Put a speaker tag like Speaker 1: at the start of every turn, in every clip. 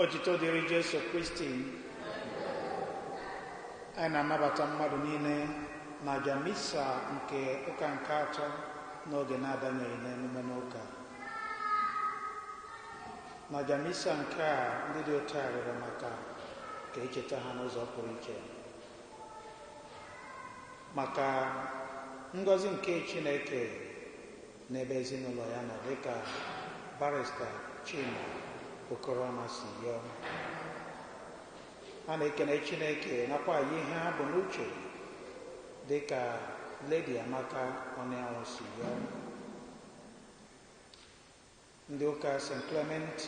Speaker 1: Otito dịrị Jesu Kristi. Anyị na-anabata mmadụ niile na aja misa nke ụka nke atọ n'oge na-adanyeghị n'emume n'ụka. Na aja misa nke a ndị dị otu a rịọrọ maka ka echeta ha n'ụzọ pụrụ iche, maka ngọzi nke Chineke n'ebe ezinụlọ ya nọ, dịka barista Chima Okoroma si yọọ. Ha na-ekene Chineke nakwa ihe ha bụ n'uche, dịka Lady Amaka Ọnịanwụ si yọọ. Ndị ụka St. Clement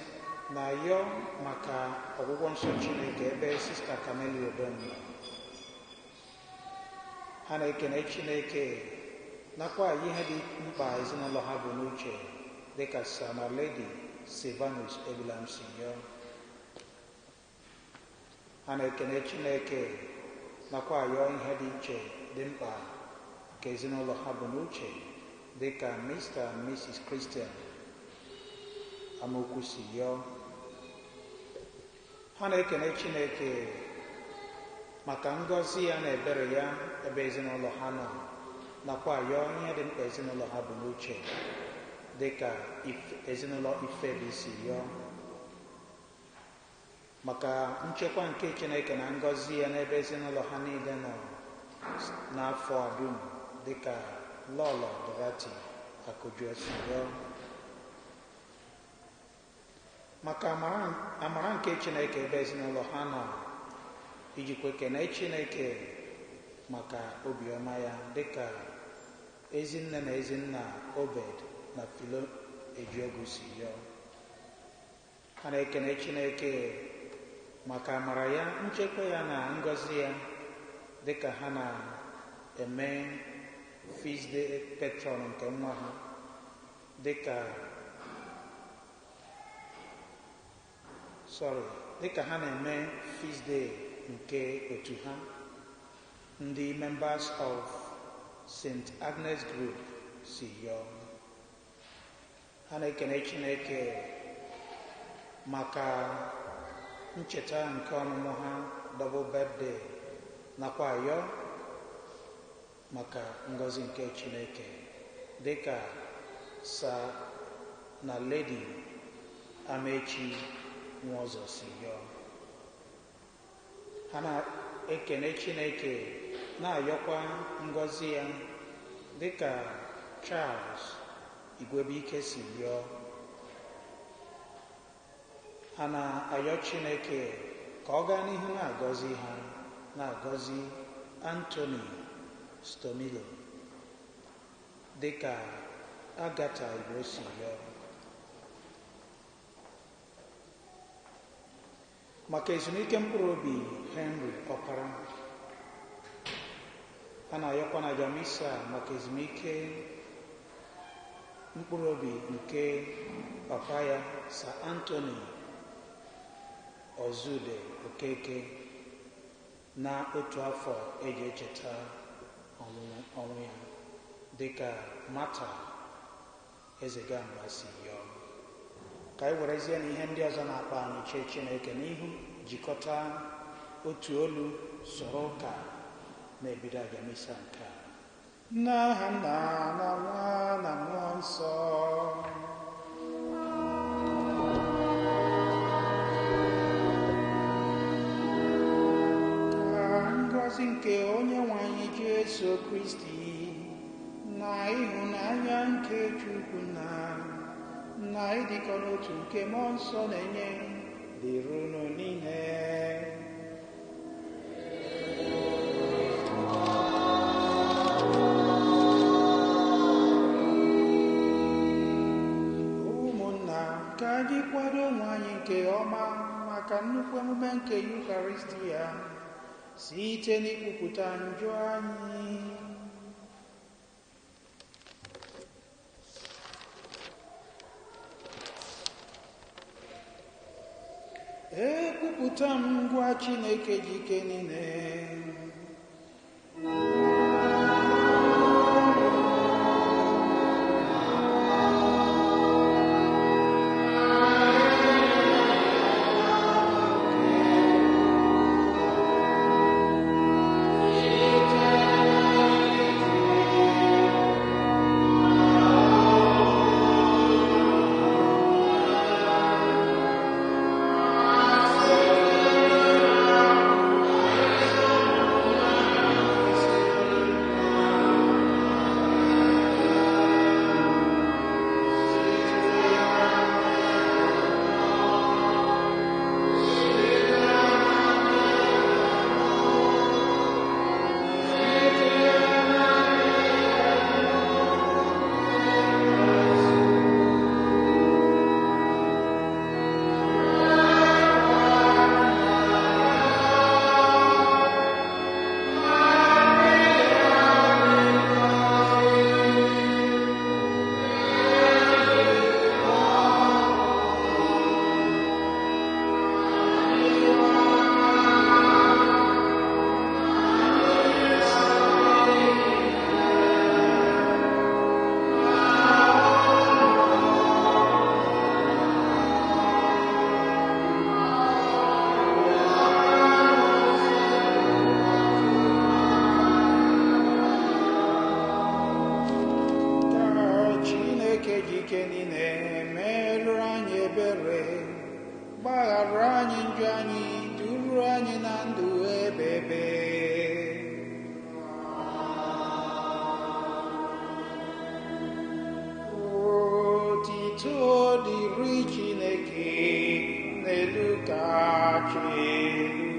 Speaker 1: na-ayọ maka ọgwụgwọ nsọ Chineke ebe Sista Kameli Odom nọ. Ha na-ekene Chineke nakwa ihe dị mkpa ezinụlọ ha bụ n'uche, dịka Sama Lady Silvanus Ebilam si yọọ. Ha na-ekene Chineke nakwa ayọ ihe dị iche dị mkpa nke ezinụlọ ha bụ n'uche, dịka Mr. and Mrs. Christian Amokwu si yọọ. Ha na-ekene Chineke maka ngọzi ya na ebere ya ebe ezinụlọ ha nọ, nakwa ayọ ihe dị mkpa ezinụlọ ha bụ n'uche, dịka ezinụlọ Ifebi si yọọ. Maka nchekwa nke Chineke na ngọzi ya n'ebe ezinụlọ ha niile nọ n'afọ a dum, dịka Lọlọ Dorati Akụjụ si yọọ. Maka amara nke Chineke ebe ezinụlọ ha nọ, ijikwa kene Chineke maka obiọma ya, dịka ezinne na ezinna Obed na Filo Ejiogu si yọọ. Ha na-ekene Chineke maka amara ya, nchekwa ya na ngọzi ya, dịka ha na-eme feast day patron nke nwa ha, dịka ha na-eme feast day nke otu ha, ndị members of St. Agnes Group si yọọ. Ha na-ekene Chineke maka ncheta nke ọmụmụ ha, double birthday, nakwa ayọ maka ngọzi nke Chineke, dịka Sa na Lady Amechi Nwaọzọ si yọọ. Ha na-ekene Chineke na-ayọkwa ngọzi ya, dịka Charles Igwebuike si yọọ. Ha na-ayọ Chineke ka ọ gaa n'ihu na-agọzi ha, na-agọzi Anthony Stomilo, dịka Agata Igbo si yọọ. Maka ezumike mkpụrụ obi Henry Ọkpara, ha na-ayọkwa na aja misa maka ezumike mkpụrụ obi nke papa ya Sir Anthony Ozude Okeke, na otu afọ eji echeta ọnwụ ya, dịka Mata Ezegamba si yọọ. Ka anyị werezie na ihe ndị ọzọ na-akpa anyị chee Chineke n'ihu, jikọta otu olu soro ụka na-ebido aja misa nke a. N'aha Nna na Nwa na Mmụọ Nsọ. Ngọzi nke Onyenwe anyị Jesu Kristi na ịhụnanya nke Chukwu na ịdịkọ n'otu nke Mmụọ Nsọ na-enye dịrị unu niile. Ụmụnna, ka anyị kwado onwe anyị nke ọma maka nnukwu emume nke Yukaristia site n'ikwupụta njọ anyị. Ekwupụta m ngwa Chineke ji ike niile. ike niile, merụ anyị ebere, gbaghara anyị njọ anyị, duru anyị na ndụ ebebe. Otito dịrị Chineke n'elu kacha elu.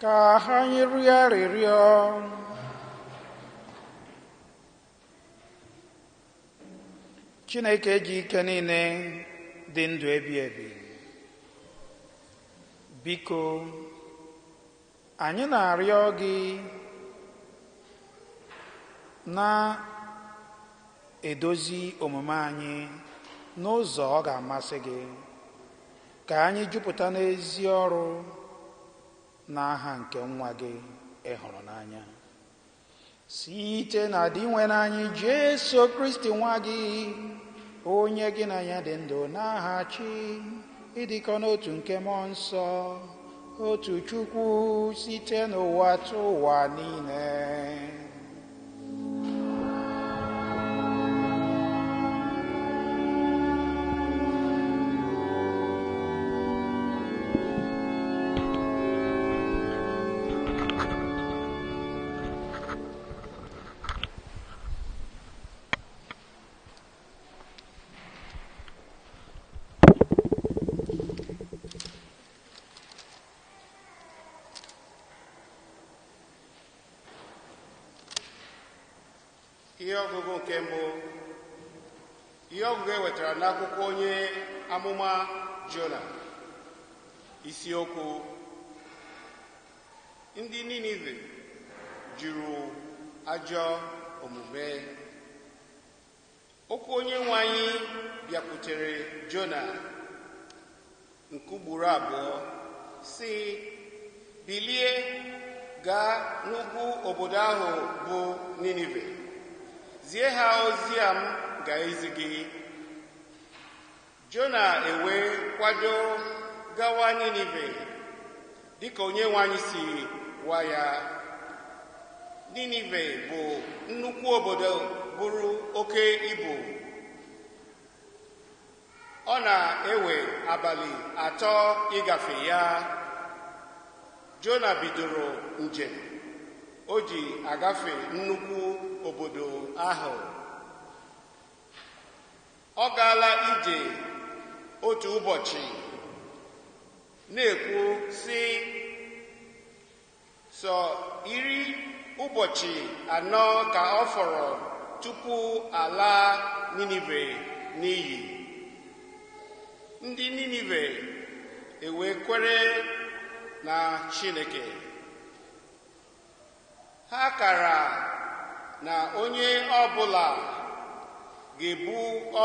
Speaker 1: Ka anyị rịọ arịrịọ. Chineke ji ike niile dị ndụ ebi ebi, biko anyị na-arịọ gị na-edozi omume anyị n'ụzọ ọ ga-amasị gị, ka anyị jupụta n'ezi ọrụ n'aha nke nwa gị ị hụrụ n'anya, site na dị nwe n'anyị Jesu Kristi nwa gị, onye gị na ya dị ndụ n'aha chi ịdịkọ n'otu nke mmụọ nsọ, otu Chukwu site n'ụwa tụ ụwa niile.
Speaker 2: Ihe ọgụgụ nke mbụ, ihe ọgụgụ ewetara n'akwụkwọ onye amụma Jona. Isiokwu: ndị Ninive jụrụ ajọ omume. Okwu onye nwe anyị bịakwutere Jona nke ugboro abụọ, sị, bilie gaa n'ugwu obodo ahụ bụ Ninive, zie ha ozi a m ga-ezi gị. Jona ewee kwado gawa Ninive dịka onye nwe anyị si gwa ya. Ninive bụ nnukwu obodo bụrụ oke ibu. Ọ na-ewe abalị 3 ịgafe ya. Jona bidoro njem o ji agafe nnukwu obodo ahụ. ọ gaala ije otu ụbọchị na-ekwu sị, sọ 10 ụbọchị anọ ka ọ fọrọ tupu ala Ninive n'iyi. Ndị Ninive ewee kwere na Chineke. Ha kara na onye ọbụla ga-ebu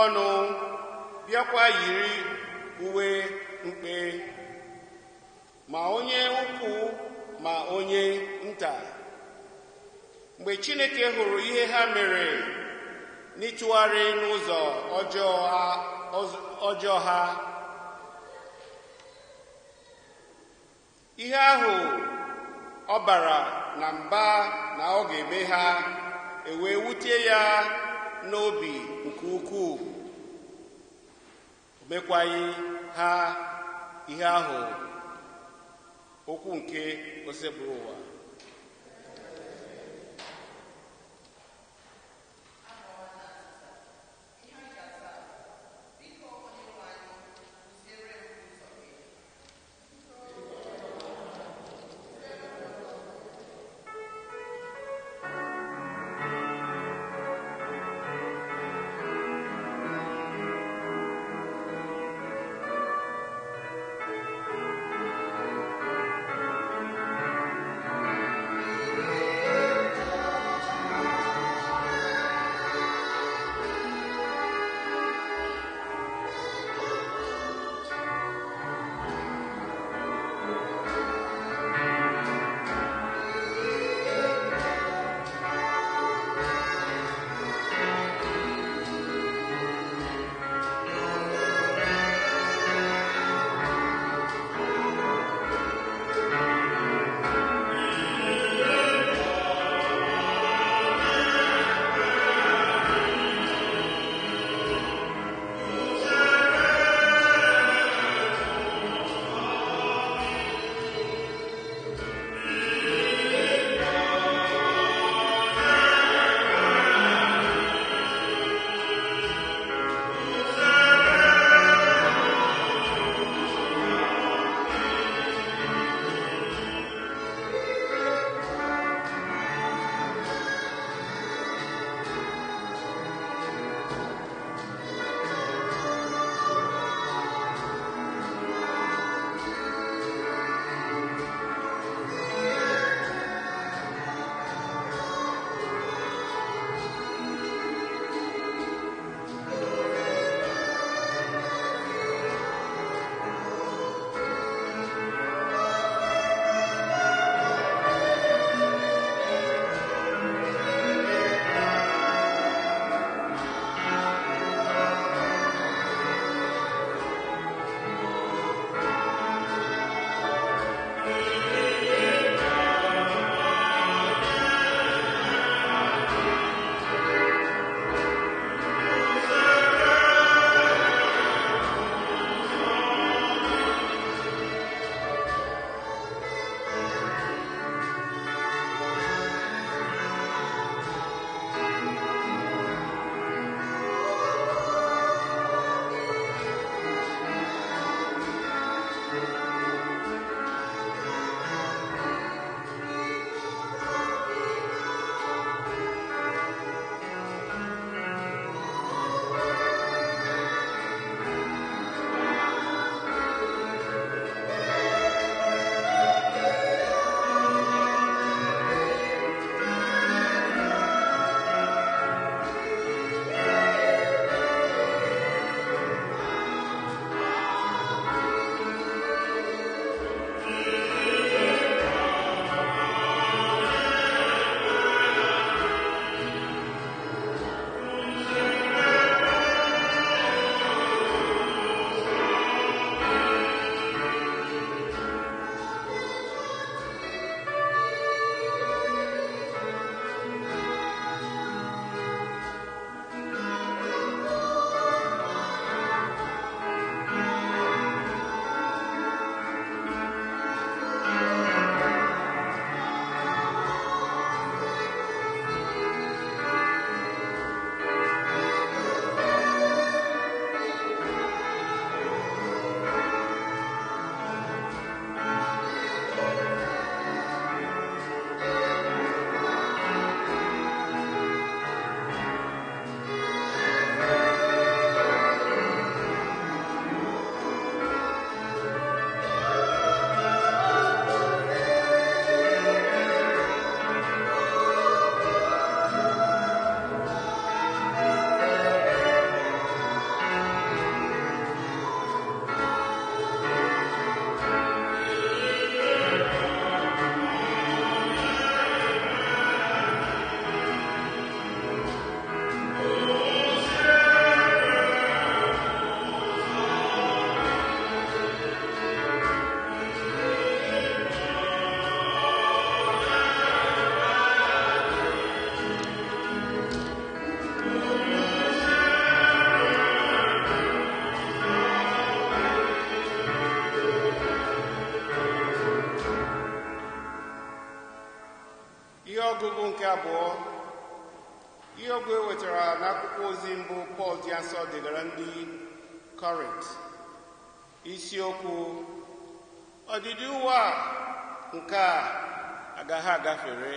Speaker 2: ọnụ bịakwa yiri uwe mkpe, ma onye ukwu ma onye nta. Mgbe Chineke hụrụ ihe ha mere n'ịtụgharị n'ụzọ ọjọọ ha, ihe ahụ ọ bara na mba na ọ ga-eme ha ewee wute ya n'obi nke ukwuu. O mekwaghị ha ihe ahụ. Okwu nke osebụrụ ụwa. Ihe ọgụgụ nke abụọ, ihe ọgụ ewetara n'akwụkwọ ozi mbụ Pọl dị nsọ degara ndị Kọrint. Isiokwu: ọdịdị ụwa nke a agaghị agafere.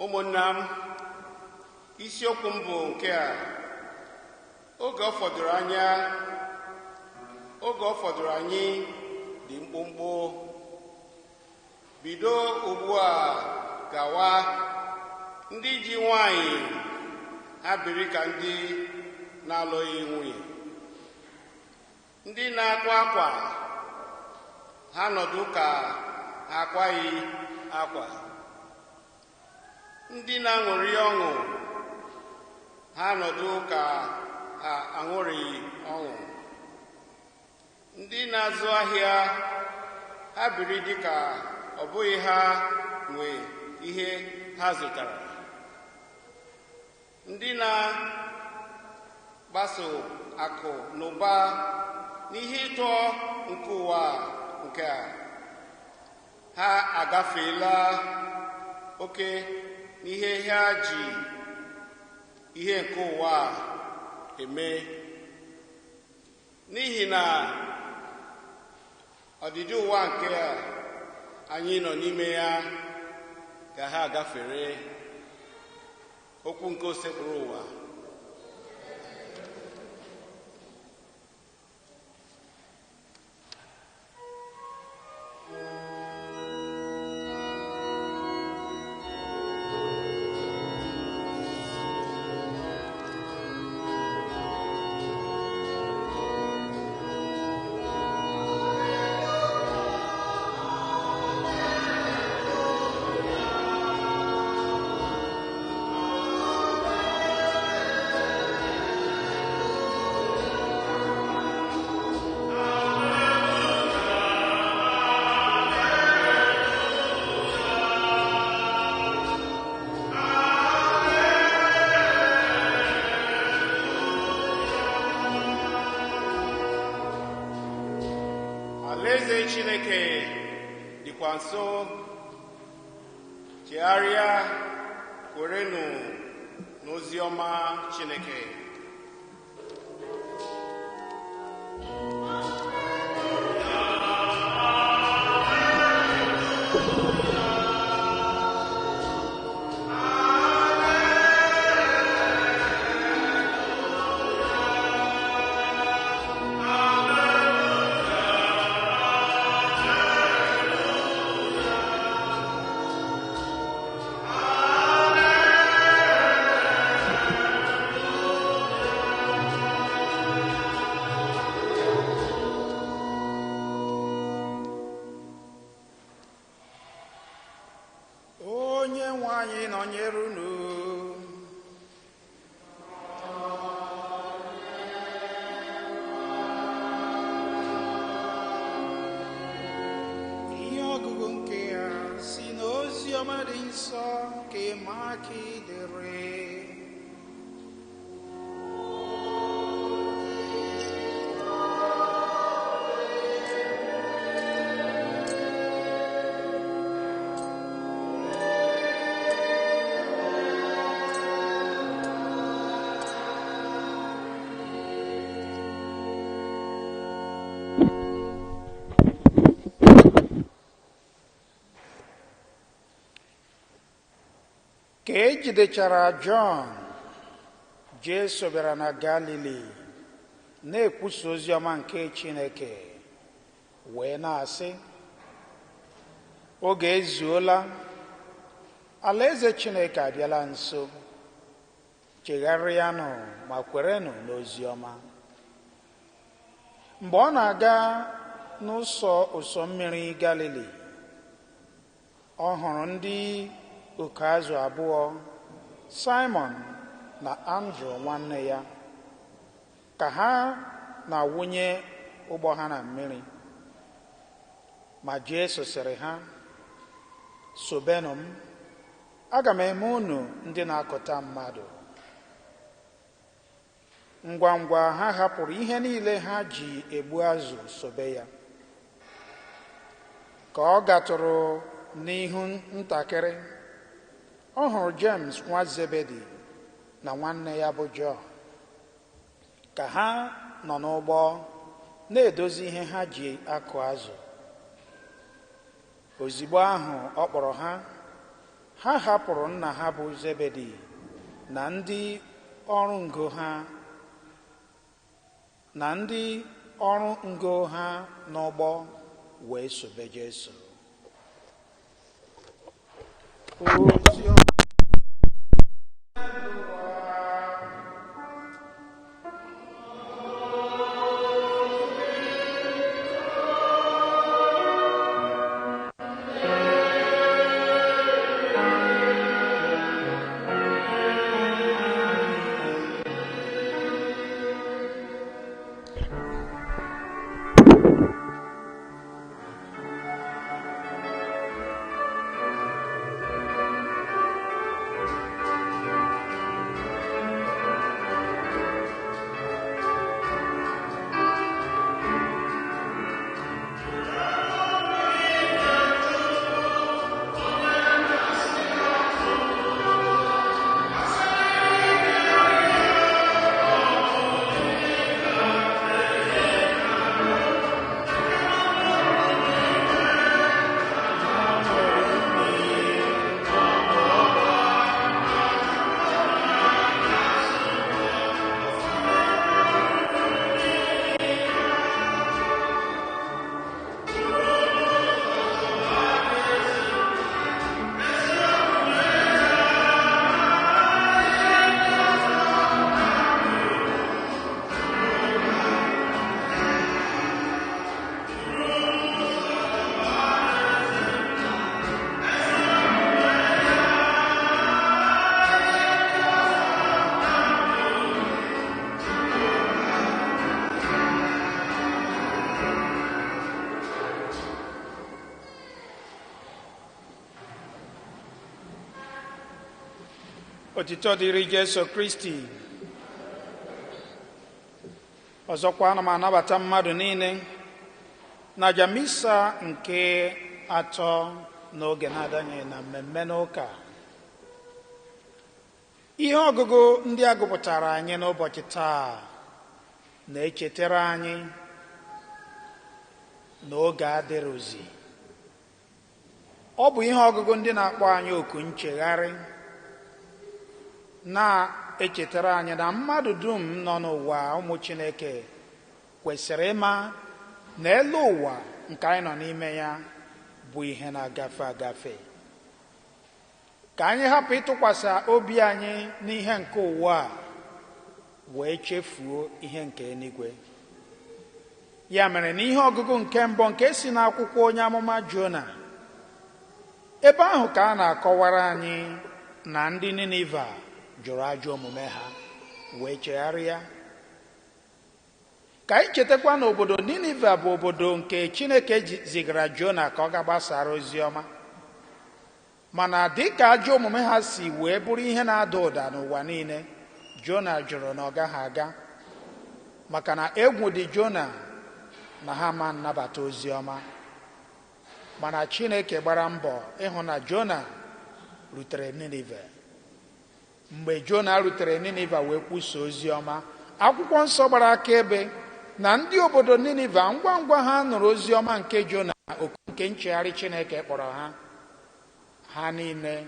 Speaker 2: Ụmụnna m, isiokwu m bụ nke a: oge ọ fọdụrụ anyị dị mkpụmkpụ. Bido ugbu a gawa, ndị ji nwanyị ha biri ka ndị na-alụghị nwunye, ndị na-akwa akwa ha nọdụ ka ha akwaghị akwa, ndị na-aṅụrị ọṅụ ha nọdụ ka ha aṅụrịghị ọṅụ, ndị na-azụ ahịa ha biri dị ka ọ bụghị ha nwe ihe ha zụtara, ndị na-agbaso akụ na ụba n'ihe ịtọ nke ụwa nke a, ha agafeela oke n'ihe ha ji ihe nke ụwa eme, n'ihi na ọdịdị ụwa nke a anyị nọ n'ime ya ka ha agafere. Okwu nke osekpụrụ ụwa. Alaeze Chineke dịkwa nso. Chegharịa, kwerenụ n'ozi ọma Chineke.
Speaker 1: Onye nwe anyị nọnyere unu. Ihe ọgụgụ nke ya si n'ozi ọma dị nsọ nke Maka dere. Ka ejidechara Jọn, Jesu bịara na Galili na-ekwusa ozi ọma nke Chineke, wee na-asị, oge ezuola, alaeze Chineke abịala nso, chegharịanụ ma kwerenụ n'ozi ọma. Mgbe ọ na-aga n'ụsọ mmiri Galili, ọ hụrụ ndị oke azụ abụọ, Simon na Andrew nwanne ya, ka ha na-awụnye ụgbọ ha na mmiri. Ma Jesu sịrị ha, sobenụ m, aga m eme unu ndị na-akụta mmadụ. Ngwa ngwa ha hapụrụ ihe niile ha ji egbu azụ sobe ya. Ka ọ gatụrụ n'ihu ntakịrị, ọ hụrụ James nwa Zebedi na nwanne ya bụ Jọn ka ha nọ n'ụgbọ na-edozi ihe ha ji akụ azụ. Ozigbo ahụ ọ kpọrọ ha, ha hapụrụ nna ha bụ Zebedi na ndị ọrụ ngo ha n'ụgbọ wee sobe Jesu. Otito dịrị Jesu Kristi. Ọzọkwa ana m anabata mmadụ niile na jamisa nke atọ n'oge na-adanye na mmemme n'ụka. Ihe ọgụgụ ndị a gụpụtara anyị n'ụbọchị taa na-echetara anyị n'oge adịrọzi. Ọ bụ ihe ọgụgụ ndị na-akpọ anyị oku nchegharị, na-echetara anyị na mmadụ dum nọ n'ụwa ụmụ Chineke kwesịrị ịma na elu ụwa nke anyị nọ n'ime ya bụ ihe na-agafe agafe. Ka anyị hapụ ịtụkwasị obi anyị n'ihe nke ụwa a wee chefuo ihe nke eluigwe. Ya mere na ihe ọgụgụ nke mbụ nke si n'akwụkwọ onye amụma Jona, ebe ahụ ka a na-akọwara anyị na ndị Niniva jụrụ ajọ omume ha wee chegharịa. Ka anyị chetakwa na obodo Niniva bụ obodo nke Chineke zigara Jona ka ọ ga-gbasara ozi ọma, mana dịka ajọ omume ha si wee bụrụ ihe na-ada ụda n'ụwa niile, Jona jụrụ na ọ gaghị aga, maka na egwu dị Jona na ha ma nnabata ozi ọma. Mana Chineke gbara mbọ ịhụ na Jona rutere Ninive. Mgbe Jona rutere Ninive wee kwusa ozi ọma, akwụkwọ nsọ gbara akaebe na ndị obodo Ninive ngwa ngwa ha nụrụ ozi ọma nke Jona, oku nke nchegharị Chineke kpọrọ ha, ha niile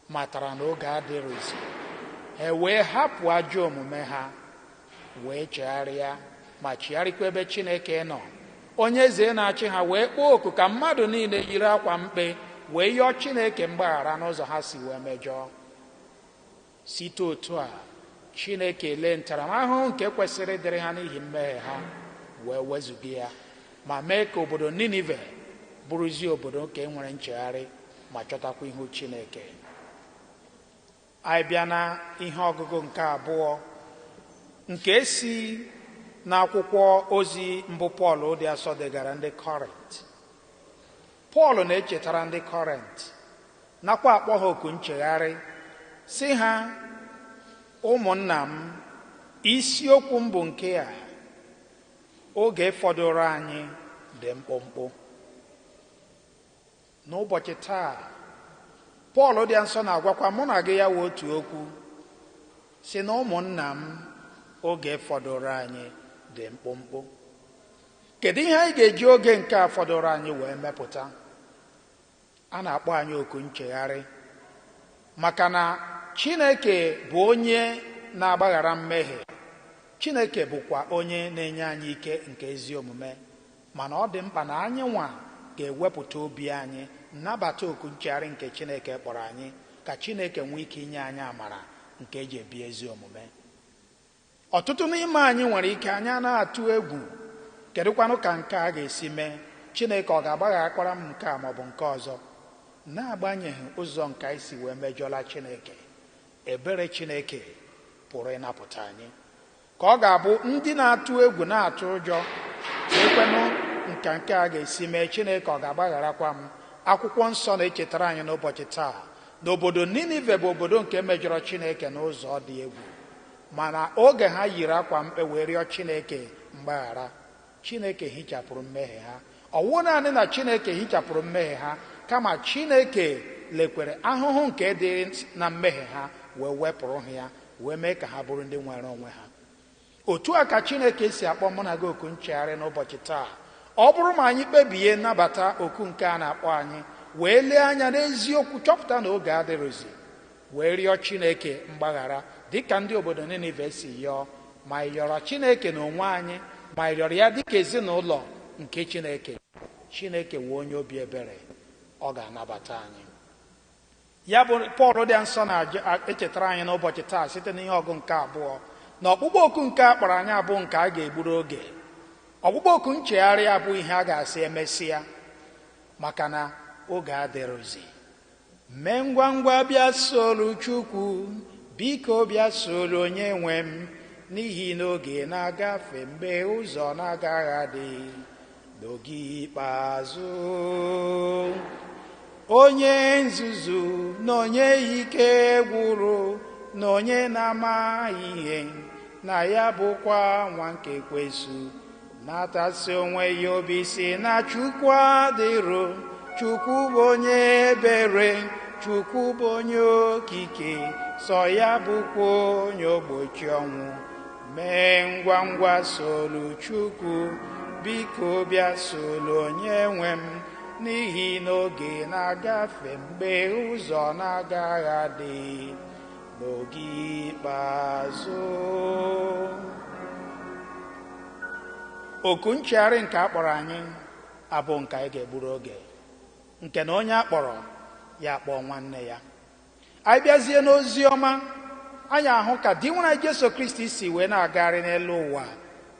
Speaker 1: matara na oge adịrọzi. Ha wee hapụ ajọ omume ha wee chegharịa ma chigharịkwa ebe Chineke nọ. Onye eze na-achị ha wee kpọọ oku ka mmadụ niile yiri akwa mkpe wee yọọ Chineke mgbaghara n'ụzọ ha si wee mejọọ. Site otu a, Chineke lee ntaramahụhụ nke kwesịrị ịdịrị ha n'ihi mmehie ha wee wezụga ya, ma mee ka obodo Ninive bụrụzie obodo nke nwere nchegharị ma chọtakwa ihu Chineke. Anyị bịa na ihe ọgụgụ nke abụọ nke si n'akwụkwọ ozi mbụ Pọl dị asọ degara ndị Kọrint. Pọl na-echetara ndị Kọrint nakwa akpọ ha oku nchegharị, sị ha, ụmụnna m, isiokwu m bụ nke a: oge fọdụrụ anyị dị mkpụmkpụ. n'ụbọchị taa Pọl dị nsọ na-agwakwa mụ na gị ya wee otu okwu si na ụmụnna m, oge fọdụrụ anyị dị mkpụmkpụ. Kedu ihe anyị ga-eji oge nke a fọdụrụ anyị wee mepụta? A na-akpọ anyị oku nchegharị, maka na Chineke bụ onye na-agbaghara mmehie. Chineke bụkwa onye na-enye anyị ike nke ezi omume, mana ọ dị mkpa na anyị nwa ga-ewepụta obi anyị nnabata oku nchegharị nke Chineke kpọrọ anyị, ka Chineke nwee ike inye anyị amara nke eji ebi ezi omume. Ọtụtụ n'ime anyị nwere ike anyị anaghị atụ egwu, kedụkwanụ ka nke a ga-esi mee? Chineke ọ ga-agbaghakwara m nke a maọbụ nke ọzọ? N'agbanyeghị ụzọ nke anyị si wee mejọla Chineke, ebere Chineke pụrụ ịnapụta anyị. Ka ọ ga-abụ ndị na-atụ egwu na-atụ ụjọ, ekwenụ nke a ga-esi mee? Chineke ọ ga-agbagharakwa m? Akwụkwọ nsọ na-echetara anyị n'ụbọchị taa n'obodo Ninive bụ obodo nke mejọrọ Chineke n'ụzọ dị egwu, mana oge ha yiri akwa mkpe wee rịọ Chineke mgbaghara, Chineke hichapụrụ mmehie ha. Ọwụ naanị na Chineke hichapụrụ mmehie ha, kama Chineke lekwere ahụhụ nke dị na mmehie ha wee wepụrụ ha ya, wee mee ka ha bụrụ ndị nwere onwe ha. Otu a ka Chineke si akpọ mụ na gị oku nchegharị n'ụbọchị taa. Ọ bụrụ ma anyị kpebie nnabata oku nke a na-akpọ anyị, wee lee anya n'eziokwu, chọpụta na oge adịrịzi, wee rịọ Chineke mgbaghara dịka ndị obodo Ninive si yọọ, ma ị yọrọ Chineke n'onwe anyị, ma ị rịọrọ ya dịka ezinụlọ nke Chineke, Chineke wee onye obi ebere, ọ ga-anabata anyị. Ya bụ Pọl dị nsọ na-echetara anyị n'ụbọchị taa site n'ihe ọgụ nke abụọ, na ọkpụkpọ oku nke a kpọrọ anyị abụ nke a ga-egburu oge. Ọkpụkpọ oku nchegharị abụ ihe a ga-asị emesịa, maka na oge adịrịzi. Mee ngwa ngwa bịa soro Chukwu, biko bịa soro onye nwe m, n'ihi na oge na-agafe mgbe ụzọ na-agaghị adị. N'oge ikpeazụ onye nzuzu na onye ike gwụrụ na onye na-amaghị ihe, na ya bụkwa nwa nke ekwensu, na-atasị onwe ya obi si na Chukwu adịrọ. Chukwu bụ onye ebere, Chukwu bụ onye okike, sọ ya bụkwa onye ogbochi ọnwụ. Mee ngwa ngwa soro Chukwu, biko bịa soro onye nwe m, n'ihi na oge na-agafe mgbe ụzọ na-agaghị adị. N'oge ikpeazụ oku nchegharị nke a kpọrọ anyị abụ nke anyị ga-egburu oge, nke na onye akpọrọ ya akpọ nwanne ya. Anyị bịazie n'ozi ọma, anyị ahụ ka di nwere Jesu Kristi si wee na-agagharị n'elu ụwa,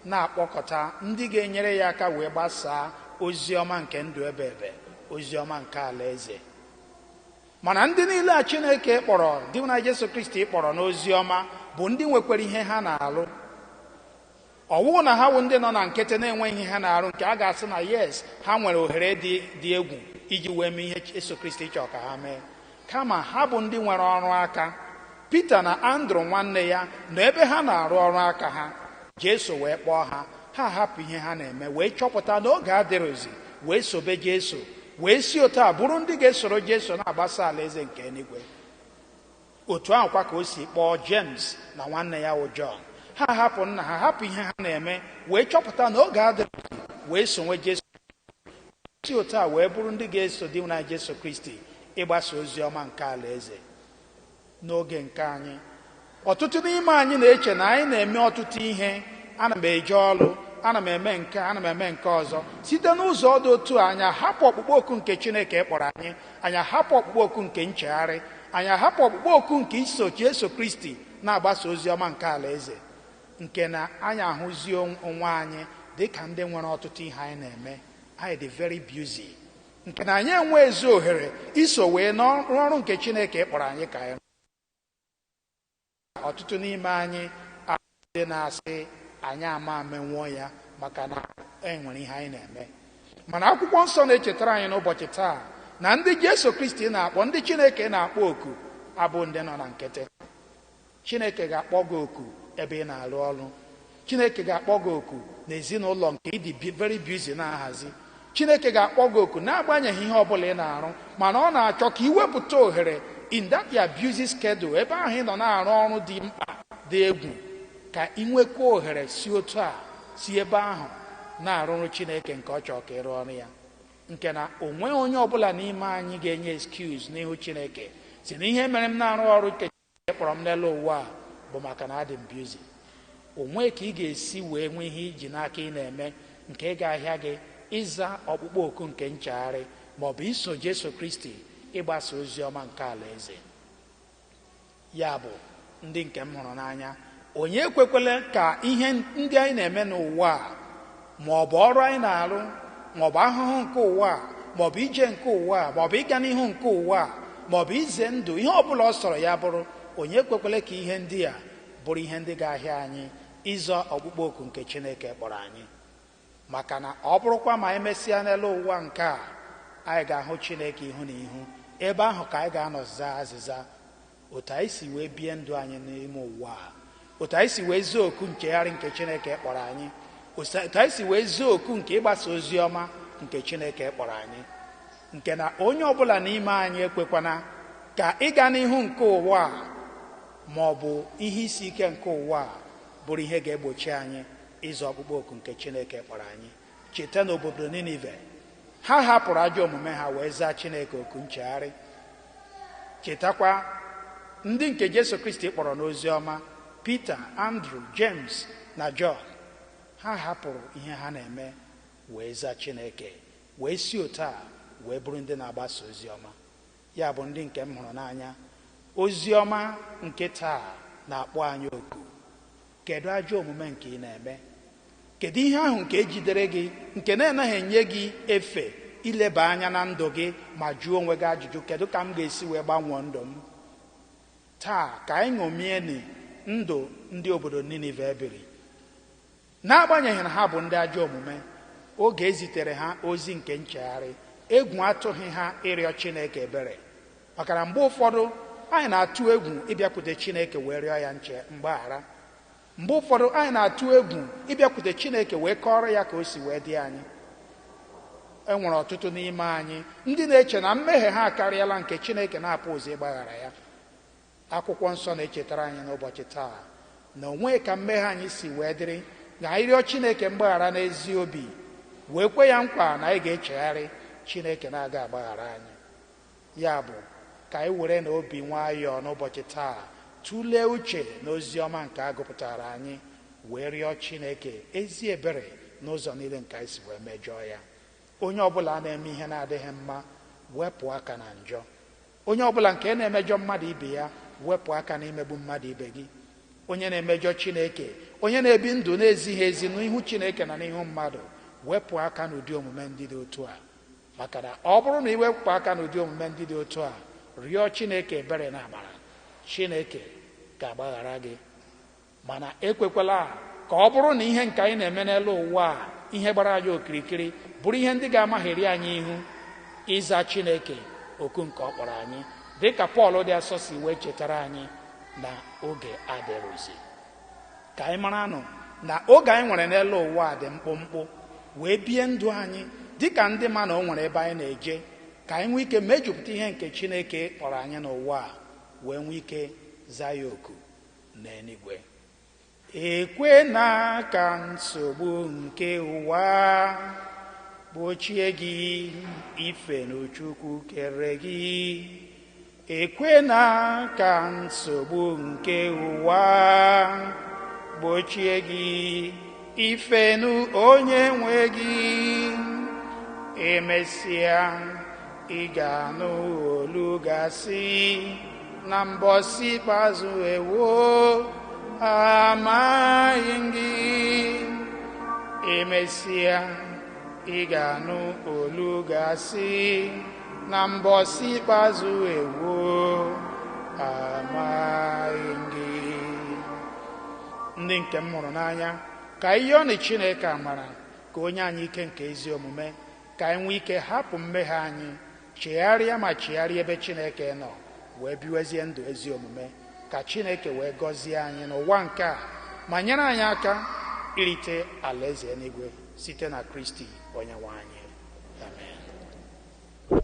Speaker 1: na-akpọkọta ndị ga-enyere ya aka wee gbasaa ozi ọma nke ndụ ebe ebe, ozi ọma nke alaeze. Mana ndị niile a Chineke kpọrọ, di nwere Jesu Kristi kpọrọ n'ozi ọma, bụ ndị nwekwara ihe ha na-alụ. Ọwụ na ha bụ ndị nọ na nkịtị na-enweghị ihe ha na-arụ, nke a ga-asị na yes, ha nwere ohere dị egwu iji wee mee ihe Jesu Kristi chọrọ ka ha mee. Kama ha bụ ndị nwere ọrụ aka. Pita na Andrew nwanne ya nọ ebe ha na-arụ ọrụ aka ha. Jesu wee kpọọ ha, ha hapụ ihe ha na-eme wee chọpụta na oge adịrịzi, wee sobe Jesu, wee si otu a bụrụ ndị ga-esoro Jesu na-agbasa alaeze nke eluigwe. Otu ahụkwa ka o si kpọọ James na nwanne ya wụ John. Ha hapụ nna ha, hapụ ihe ha na-eme, wee chọpụta na oge adịrịzi, wee sonwe Jesu. Si otu a wee bụrụ ndị ga-eso di na Jesu Kristi ịgbasa ozi ọma nke alaeze. N'oge nke anyị, ọtụtụ n'ime anyị na-eche na anyị na-eme ọtụtụ ihe. Ana m eje ọrụ, ana m eme nke, ana m eme nke ọzọ. Site n'ụzọ dị otu a, anyị ahapụ ọkpụkpọ oku nke Chineke kpọrọ anyị, anyị ahapụ ọkpụkpọ oku nke nchegharị, anyị ahapụ ọkpụkpọ oku nke iso Jesu Kristi na-agbasa ozi ọma nke alaeze, nke na anyị ahụzie onwe anyị dị ka ndị nwere ọtụtụ ihe anyị na-eme. Anyị dị very busy, nke na anyị enwe ezi ohere iso wee n'ọrụ nke Chineke kpọrọ anyị ka anyị. Ọtụtụ n'ime anyị dị na-asị anyị ama amenwuo ya maka na enwere ihe anyị na-eme. Mana akwụkwọ nsọ na-echetara anyị n'ụbọchị taa na ndị Jesu Kristi na-akpọ, ndị Chineke na-akpọ oku, abụ ndị nọ na nkịtị. Chineke ga-akpọ gị oku ebe ị na-arụ ọrụ. Chineke ga-akpọ gị oku n'ezinụlọ nke ịdị very busy na-ahazi. Chineke ga-akpọ gị oku n'agbanyeghị ihe ọbụla ị na-arụ, mana ọ na-achọ ka ị wepụta ohere in that your busy schedule, ebe ahụ ị nọ na-arụ ọrụ dị mkpa dị egwu, ka ị nwekwa ohere si otu a si ebe ahụ na-arụrụ Chineke nke ọ chọrọ ka ị rụọ ọrụ ya. Nke na o nweghị onye ọbụla n'ime anyị ga-enye excuse n'ihu Chineke si na ihe mere m na-arụ ọrụ nke Chineke kpọrọ m n'elu ụwa bụ maka na adị m busy. O nwee ka ị ga-esi wee nwee ihe iji n'aka ị na-eme nke ị ga-ahịa gị ịza ọkpụkpọ oku nke nchegharị maọbụ iso Jesu Kristi ịgbasa ozi ọma nke alaeze. Ya bụ ndị nke m hụrụ n'anya, onye ekwekwele ka ihe ndị anyị na-eme n'ụwa maọbụ ọrụ anyị na-arụ maọbụ ahụhụ nke ụwa maọbụ ije nke ụwa maọbụ ịga n'ihu nke ụwa maọbụ ize ndụ, ihe ọbụla ọ sọrọ ya bụrụ, onye ekwekwele ka ihe ndị a bụrụ ihe ndị ga-ahịa anyị ịzọ ọkpụkpọ oku nke Chineke kpọrọ anyị. Maka na ọ bụrụkwa ma anyị mesịa n'elu ụwa nke a, anyị ga-ahụ Chineke ihu na ihu. Ebe ahụ ka anyị ga-anọ zaa azịza otu anyị si wee bie ndụ anyị n'ime ụwa, otu anyị si wee zuo oku nchegharị nke Chineke kpọrọ anyị, otu anyị si wee zuo oku nke ịgbasa ozi ọma nke Chineke kpọrọ anyị. Nke na onye ọbụla n'ime anyị ekwekwana ka ịga n'ihu nke ụwa ma ọ bụ ihe isi ike nke ụwa bụrụ ihe ga-egbochi anyị ịzọ ọkpụkpọ oku nke Chineke kpọrọ anyị. Cheta n'obodo Ninive, ha hapụrụ ajọ omume ha wee zaa Chineke oku nchegharị. Chetakwa ndị nke Jesu Kristi kpọrọ n'ozi ọma, Peter, Andrew, James na John, ha hapụrụ ihe ha na-eme wee zaa Chineke, wee si otu a wee bụrụ ndị na-agbasa ozi ọma. Ya bụ ndị nke m hụrụ n'anya, ozi ọma nke taa na-akpọ anyị oku. Kedu ajọ omume nke ị na-eme? Kedu ihe ahụ nke ejidere gị nke na-anaghị enye gị efe ileba anya na ndụ gị ma jụọ onwe gị ajụjụ, kedu ka m ga-esi wee gbanwee ndụ m? Taa ka anyị ṅomie ndụ ndị obodo Ninive ebiri. N'agbanyeghị na ha bụ ndị ajọ omume, oge ezitere ha ozi nke nchegharị, egwu atụghị ha ịrịọ Chineke ebere. Maka na mgbe ụfọdụ anyị na-atụ egwu ịbịakwute Chineke wee rịọ ya mgbaghara. Mgbe ụfọdụ anyị na-atụ egwu ịbịakwute Chineke wee kọrọ ya ka o si wee dị anyị. E nwere ọtụtụ n'ime anyị ndị na-eche na mmehie ha akarịala nke Chineke na-apụghịzi ịgbaghara ya. Akwụkwọ nsọ na-echetara anyị n'ụbọchị taa na onwe ka mmehie anyị si wee dịrị, na anyị rịọ Chineke mgbaghara n'ezi obi wee kwe ya nkwa na anyị ga-echegharị, Chineke na-aga agbaghara anyị. Ya bụ ka anyị were na obi nwayọọ n'ụbọchị taa tụlee uche n'ozi ọma nke a gụpụtara anyị, wee rịọ Chineke ezi ebere n'ụzọ niile nke anyị si wee mejọọ ya. Onye ọbụla na-eme ihe na-adịghị mma, wepụ aka na njọ. Onye ọbụla nke na-emejọ mmadụ ibe ya, wepụ aka na imegbu mmadụ ibe gị. Onye na-emejọ Chineke, onye na-ebi ndụ na-ezighị ezi n'ihu Chineke na n'ihu mmadụ, wepụ aka n'ụdị omume ndị dị otu a. Maka na ọ bụrụ na iwepụ aka n'ụdị omume ndị dị otu a, rịọ Chineke ebere na amara, Chineke ga-agbaghara gị. Mana ekwekwala ka ọ bụrụ na ihe nke anyị na-eme n'elu ụwa ihe gbara anyị okirikiri bụrụ ihe ndị ga-amaghịrị anyị ihu ịza Chineke oku nke ọ kpọrọ anyị, dịka Pọl dị asọ si wee chetara anyị na oge adịrụzi. Ka anyị maranụ na oge anyị nwere n'elu ụwa dị mkpụmkpụ, wee bie ndụ anyị dịka ndị ma na o nwere ebe anyị na-eje, ka anyị nwee ike mejupụta ihe nke Chineke kpọrọ anyị n'ụwa, wee nwee ike zaa ya oku n'eluigwe. Ekwe na ka nsogbu nke ụwa gbochie gị ife n'Chukwu kere gị. Ekwe na ka nsogbu nke ụwa gbochie gị ife n'onye nwe gị. Emesịa ị ga-anụ olu gasị na mbọsị ikpeazụ, ewo amaghị gị. Emesịa ị ga-anụ olu gasị na mbọsị ikpeazụ, ewo amaghị gị. Ndị nke m hụrụ n'anya, ka ihe ọ na Chineke amara ka onye anyị ike nke ezi omume, ka anyị nwee ike hapụ mmehie anyị, chegharịa ma chegharịa ebe Chineke nọ, wee biwezie ndụ ezi omume, ka Chineke wee gọzie anyị n'ụwa nke a, ma nyere anyị aka irite alaeze eluigwe site na Kristi Onyenwe anyị.
Speaker 2: Amen.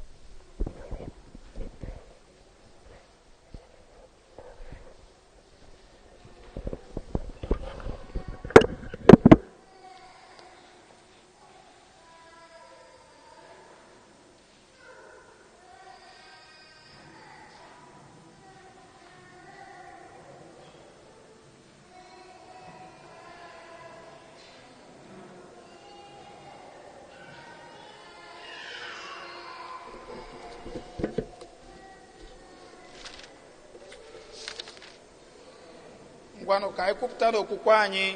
Speaker 1: ngwanụ ka anyị kwupụta n'okwukwe anyị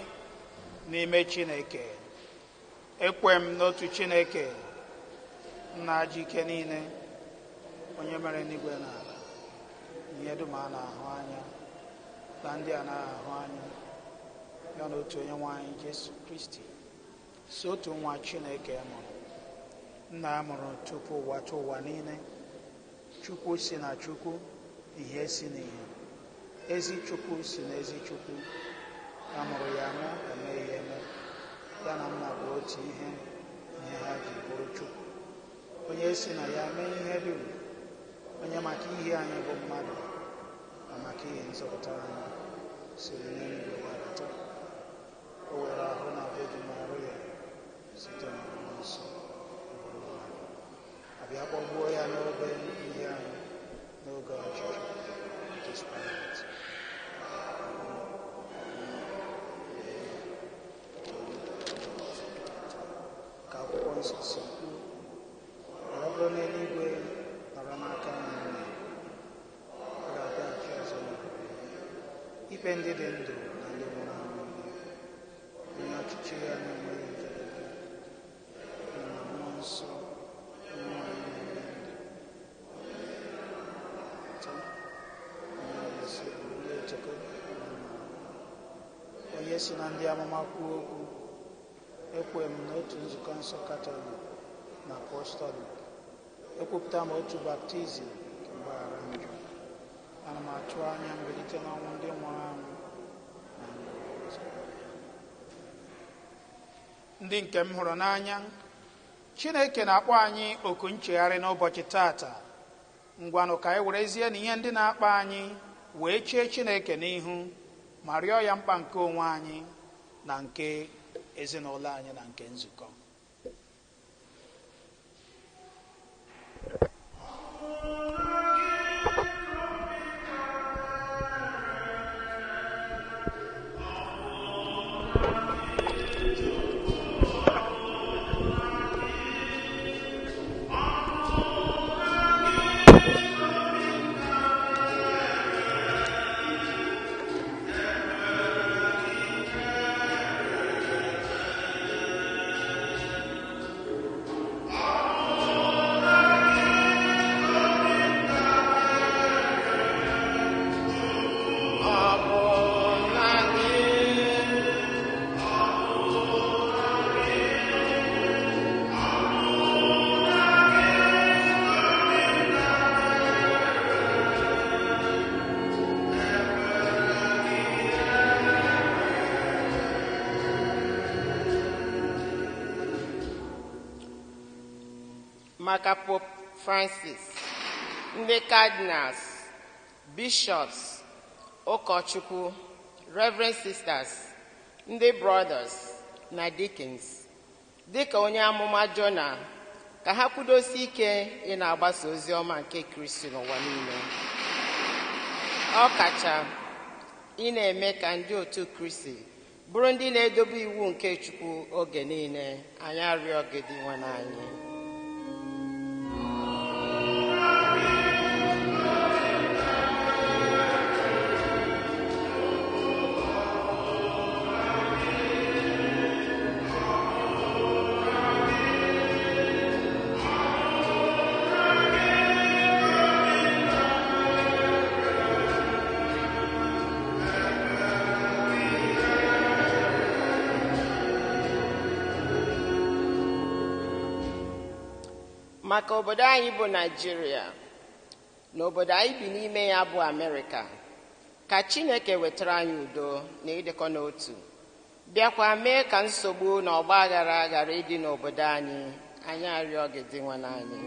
Speaker 1: n'ime Chineke. Ekwe m n'otu Chineke, nna ji ike niile, onye mere n'igwe na ala, ihe dum a na-ahụ anya na ndị a na-ahụ anya, ya na otu onye nwe anyị Jesu Kristi, si otu nwa Chineke mụrụ, nna a mụrụ tupu ụwa tụ ụwa niile, Chukwu si na Chukwu, ihe si n'ihe, ezi Chukwu si n'ezi Chukwu, a mụrụ ya mụ, eme ihe eme, ya na nna bụ otu ihe ha ji bụrụ Chukwu, onye si na ya mee ihe dum, onye maka ihe anyị bụ mmadụ na maka ihe nzọpụta anyị siri n'eluigwe gbadata. O were ahụ na bebi marụ ya site na Mmụọ Nsọ, abịa kpọgbuo ya n'obe ihe anyị n'oge ọchịchị Pontius Pilate. Ka akwụkwọ nsọ si kwuo, ọ bụrụ n'eluigwe nọrọ n'aka nri, ọ ga-abịaghachi ọzọ n'ebube ikpe ndị dị ndụ na ndị nwụrụ anwụ. Onye ọchịchị ya na-enweghị njedebe, na Mmụọ Nsọ onye anyị na-eme ndụ. Onye si na ndị amụma kwuo okwu, ekwe m n'otu nzukọ nsọ Katọlik na Apọstọlik, ekwupụta m otu baptizim nke mgbaghara njọ. Ana m atụ anya mbilite n'ọnwụ ndị nwụrụ anwụ na ndụ ọzọ. Ndị nke m hụrụ n'anya, Chineke na-akpọ anyị oku nchegharị n'ụbọchị tata. Ngwanụ ka anyị werezie na ihe ndị na-akpa anyị wee chee Chineke n'ihu ma rịọ ya mkpa nke onwe anyị na nke ezinụlọ anyị na nke nzukọ.
Speaker 3: maka Pope Francis, ndị cardinals, bishops, ụkọchukwu, reverend sisters, ndị brothers na deacons, dịka onye amụma Jona, ka ha kwudosi ike ị na-agbasa ozi ọma nke Kristi n'ụwa niile. Ọ kacha ị na-eme ka ndị otu Kristi bụrụ ndị na-edobe iwu nke Chukwu oge niile. Anyị arịọ gị dị nwa n'anyị. Maka obodo anyị bụ Naịjirịa na obodo anyị bi n'ime ya bụ Amerịka, ka Chineke wetara anyị udo na ịdịkọ n'otu, bịakwa mee ka nsogbu na ọgba aghara ghara ịdị n'obodo anyị. anyị arịọ gị dị nwa n'anyị.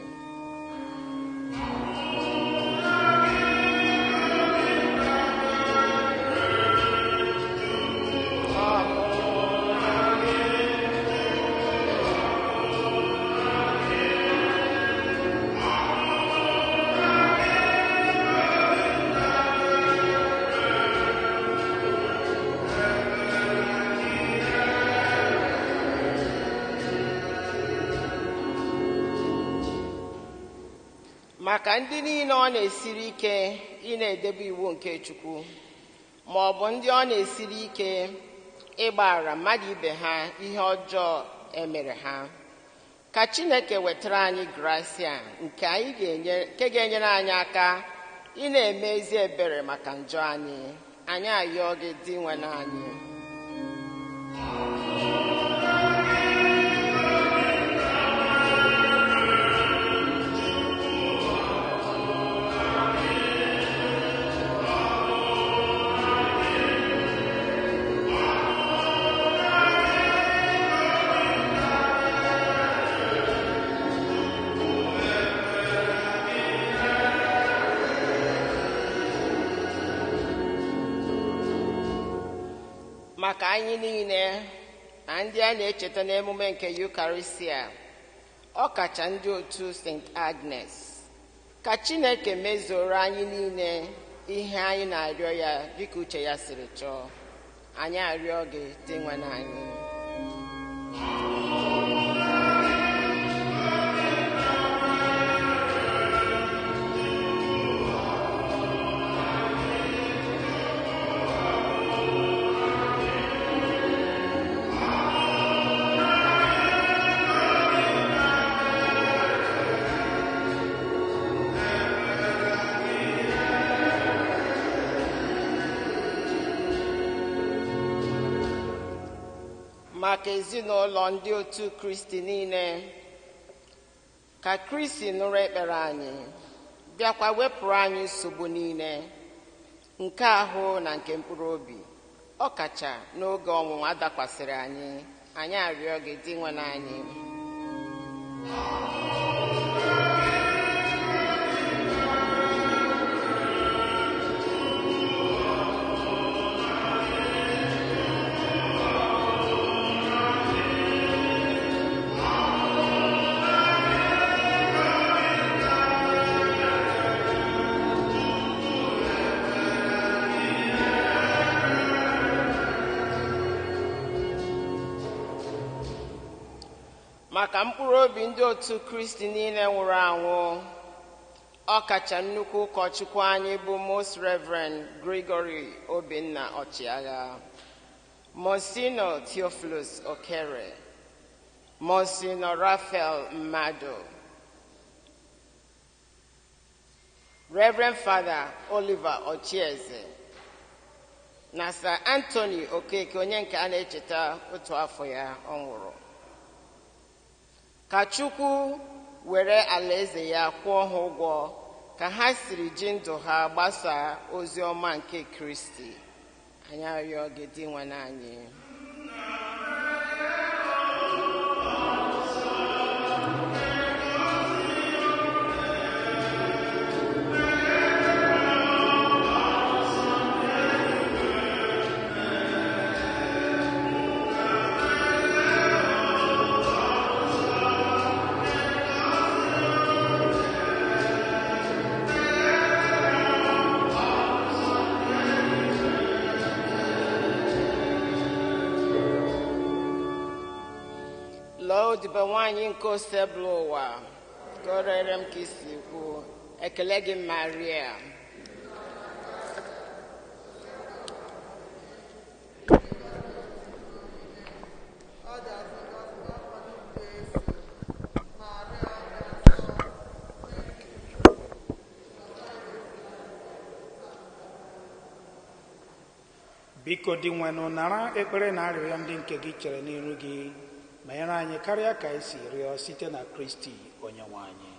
Speaker 3: Maka ndị niile ọ na-esiri ike ị na-edebe iwu nke Chukwu, ma ọ bụ ndị ọ na-esiri ike ịgbaghara mmadụ ibe ha ihe ọjọọ emere ha, ka Chineke wetara anyị gracia nke ga-enyere anyị aka ị na-eme ezi ebere maka njọ anyị. Anyị ayọọ gị dị nwe n'anyị. Maka anyị niile na ndị a na-echeta n'emume nke Eucharistia, ọkacha ndị otu St. Agnes, ka Chineke mezuru anyị niile ihe anyị na-arịọ ya dịka uche ya siri chọọ. Anyị arịọ gị dị nwe n'anyị. Maka ezinụlọ ndị otu Kristi niile, ka Kristi nụrụ ekpere anyị, bịakwa wepụrụ anyị nsogbu niile nke ahụ na nke mkpụrụ obi, ọkacha n'oge ọnwụnwa dakwasịrị anyị. Anyị arịọ gị dị nwe n'anyị. Maka mkpụrụ obi ndị otu Kristi niile nwụrụ anwụ, ọkacha nnukwu ụkọchukwu anyị bụ Most Reverend Gregory Obinna Ọchịagha, Monsignor Theophilus Okere, Monsignor Raphael Mmado, Reverend Father Oliver Ochieze, na Sir Anthony Okeke, onye nke a na-echeta otu afọ ya ọ nwụrụ. Ka Chukwu were alaeze ya kwụọ ha ụgwọ ka ha siri ji ndụ ha gbasaa ozi ọma nke Kristi. Anyị arịọ gị dị nwe n'anyị. Odibo nwanyị nke osebụla ụwa, ka o rere m ka isi kwu, ekele gị Maria.
Speaker 1: Biko dị nwenụ, nara ekpere na arịrịọ ndị nke gị chere n'iru gị, ma nyere anyị karịa ka esi rịọ site na Kristi Onyenwe anyị.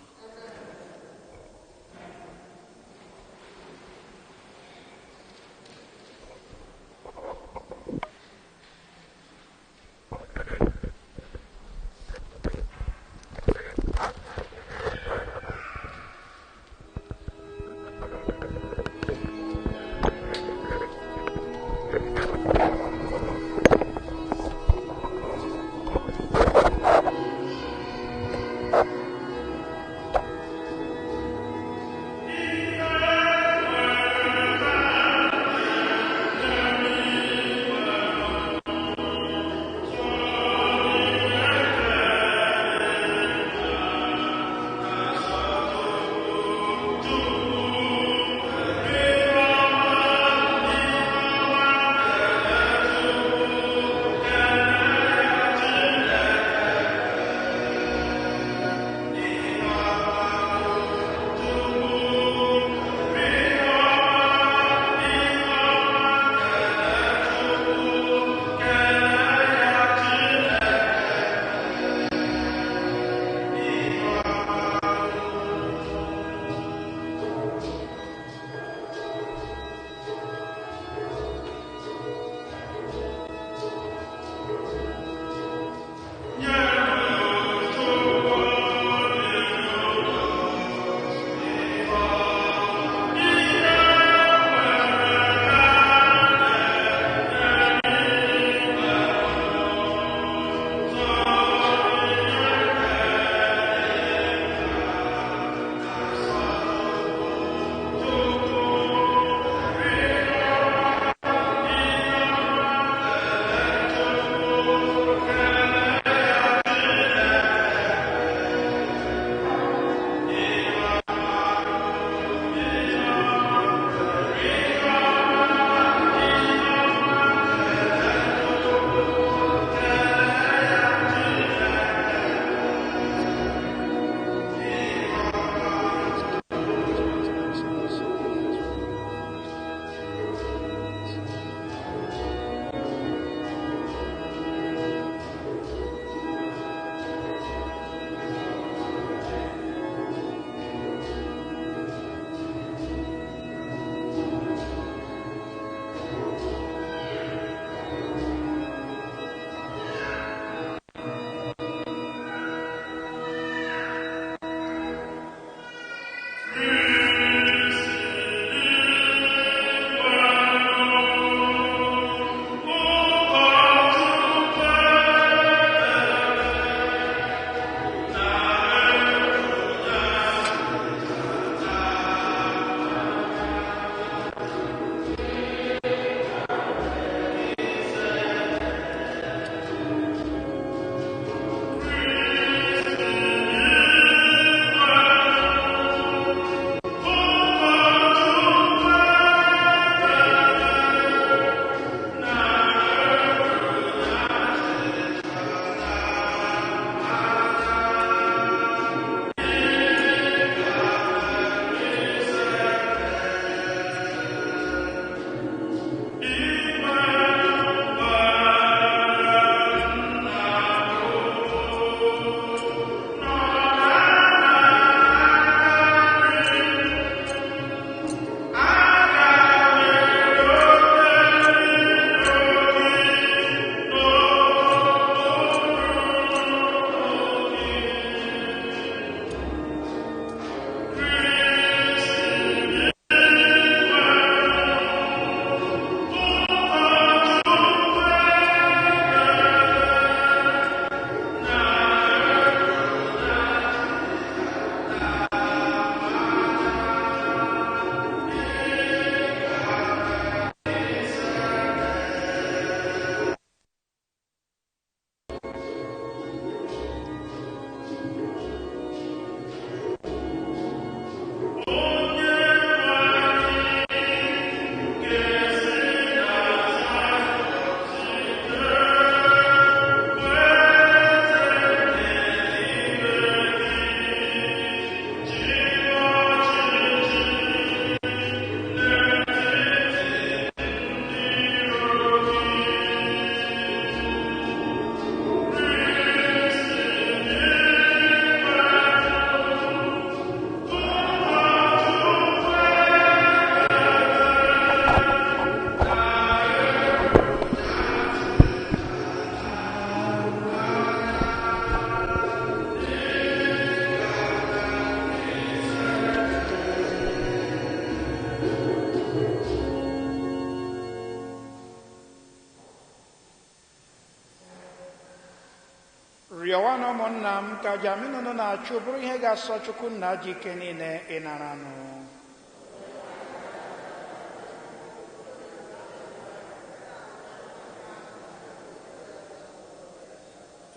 Speaker 1: ụmụnna m ka jaminunu na-achụ bụrụ ihe ga-asọ Chukwu nna ji ike niile ịnaranụ.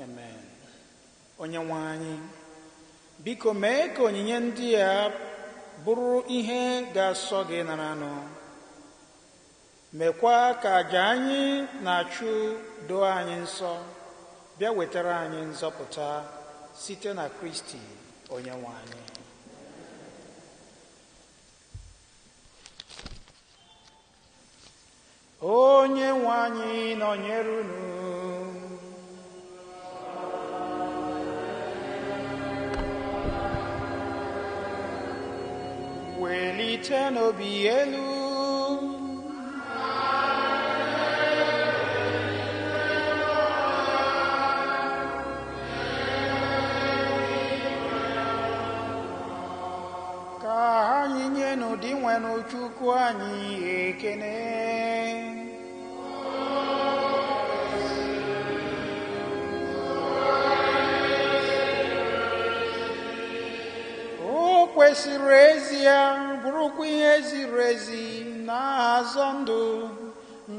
Speaker 1: Amen. Onye nwe anyị, biko mee ka onyinye ndị a bụrụ ihe ga-asọ gị naranụ. Mekwa ka àjà anyị na-achụ doo anyị nsọ, bịa wetara anyị nzọpụta site na Kristi onye nwe anyị. Onye nwe anyị nọnyere unu. Welite n'obi elu. Ka anyị nye n'ụdị nwenụ Chukwu anyị ekene. Kwesịrị ezi ya bụrụkwa ihe ziri ezi na-azọ ndụ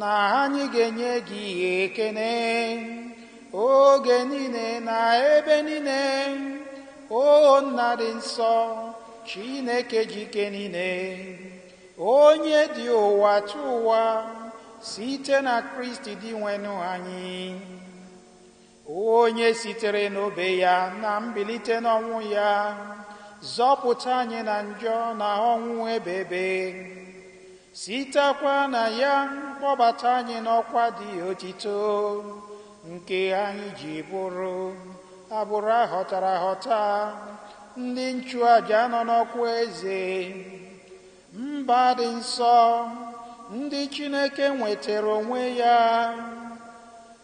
Speaker 1: na anyị ga-enye gị ekene oge niile na ebe niile, o nna dị nsọ, Chineke ji ike niile, onye dị ụwa tụ ụwa site na Kristi dị nwenụ anyị, onye sitere n'obe ya na mbilite n'ọnwụ ya zọpụta anyị na njọ na ọnwụ ebebe, sitekwa na ya kpọbata anyị n'ọkwa dị otito nke anyị ji bụrụ agbụrụ ahọtara ahọta, ndị nchụaja nọ n'ọkwa eze, mba dị nsọ, ndị Chineke nwetara onwe ya,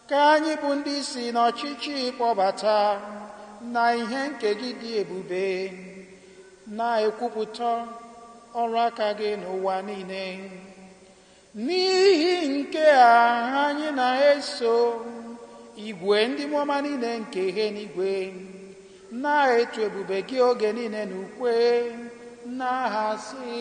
Speaker 1: ka anyị bụ ndị si n'ọchịchị kpọbata na ihe nke gị dị ebube, na-ekwupụta ọrụ aka gị n'ụwa niile. N'ihi nke a anyị na-eso igwe ndị mmụọ niile nke ihe n'igwe na-eto ebube gị oge niile n'ukwe n'aha sị: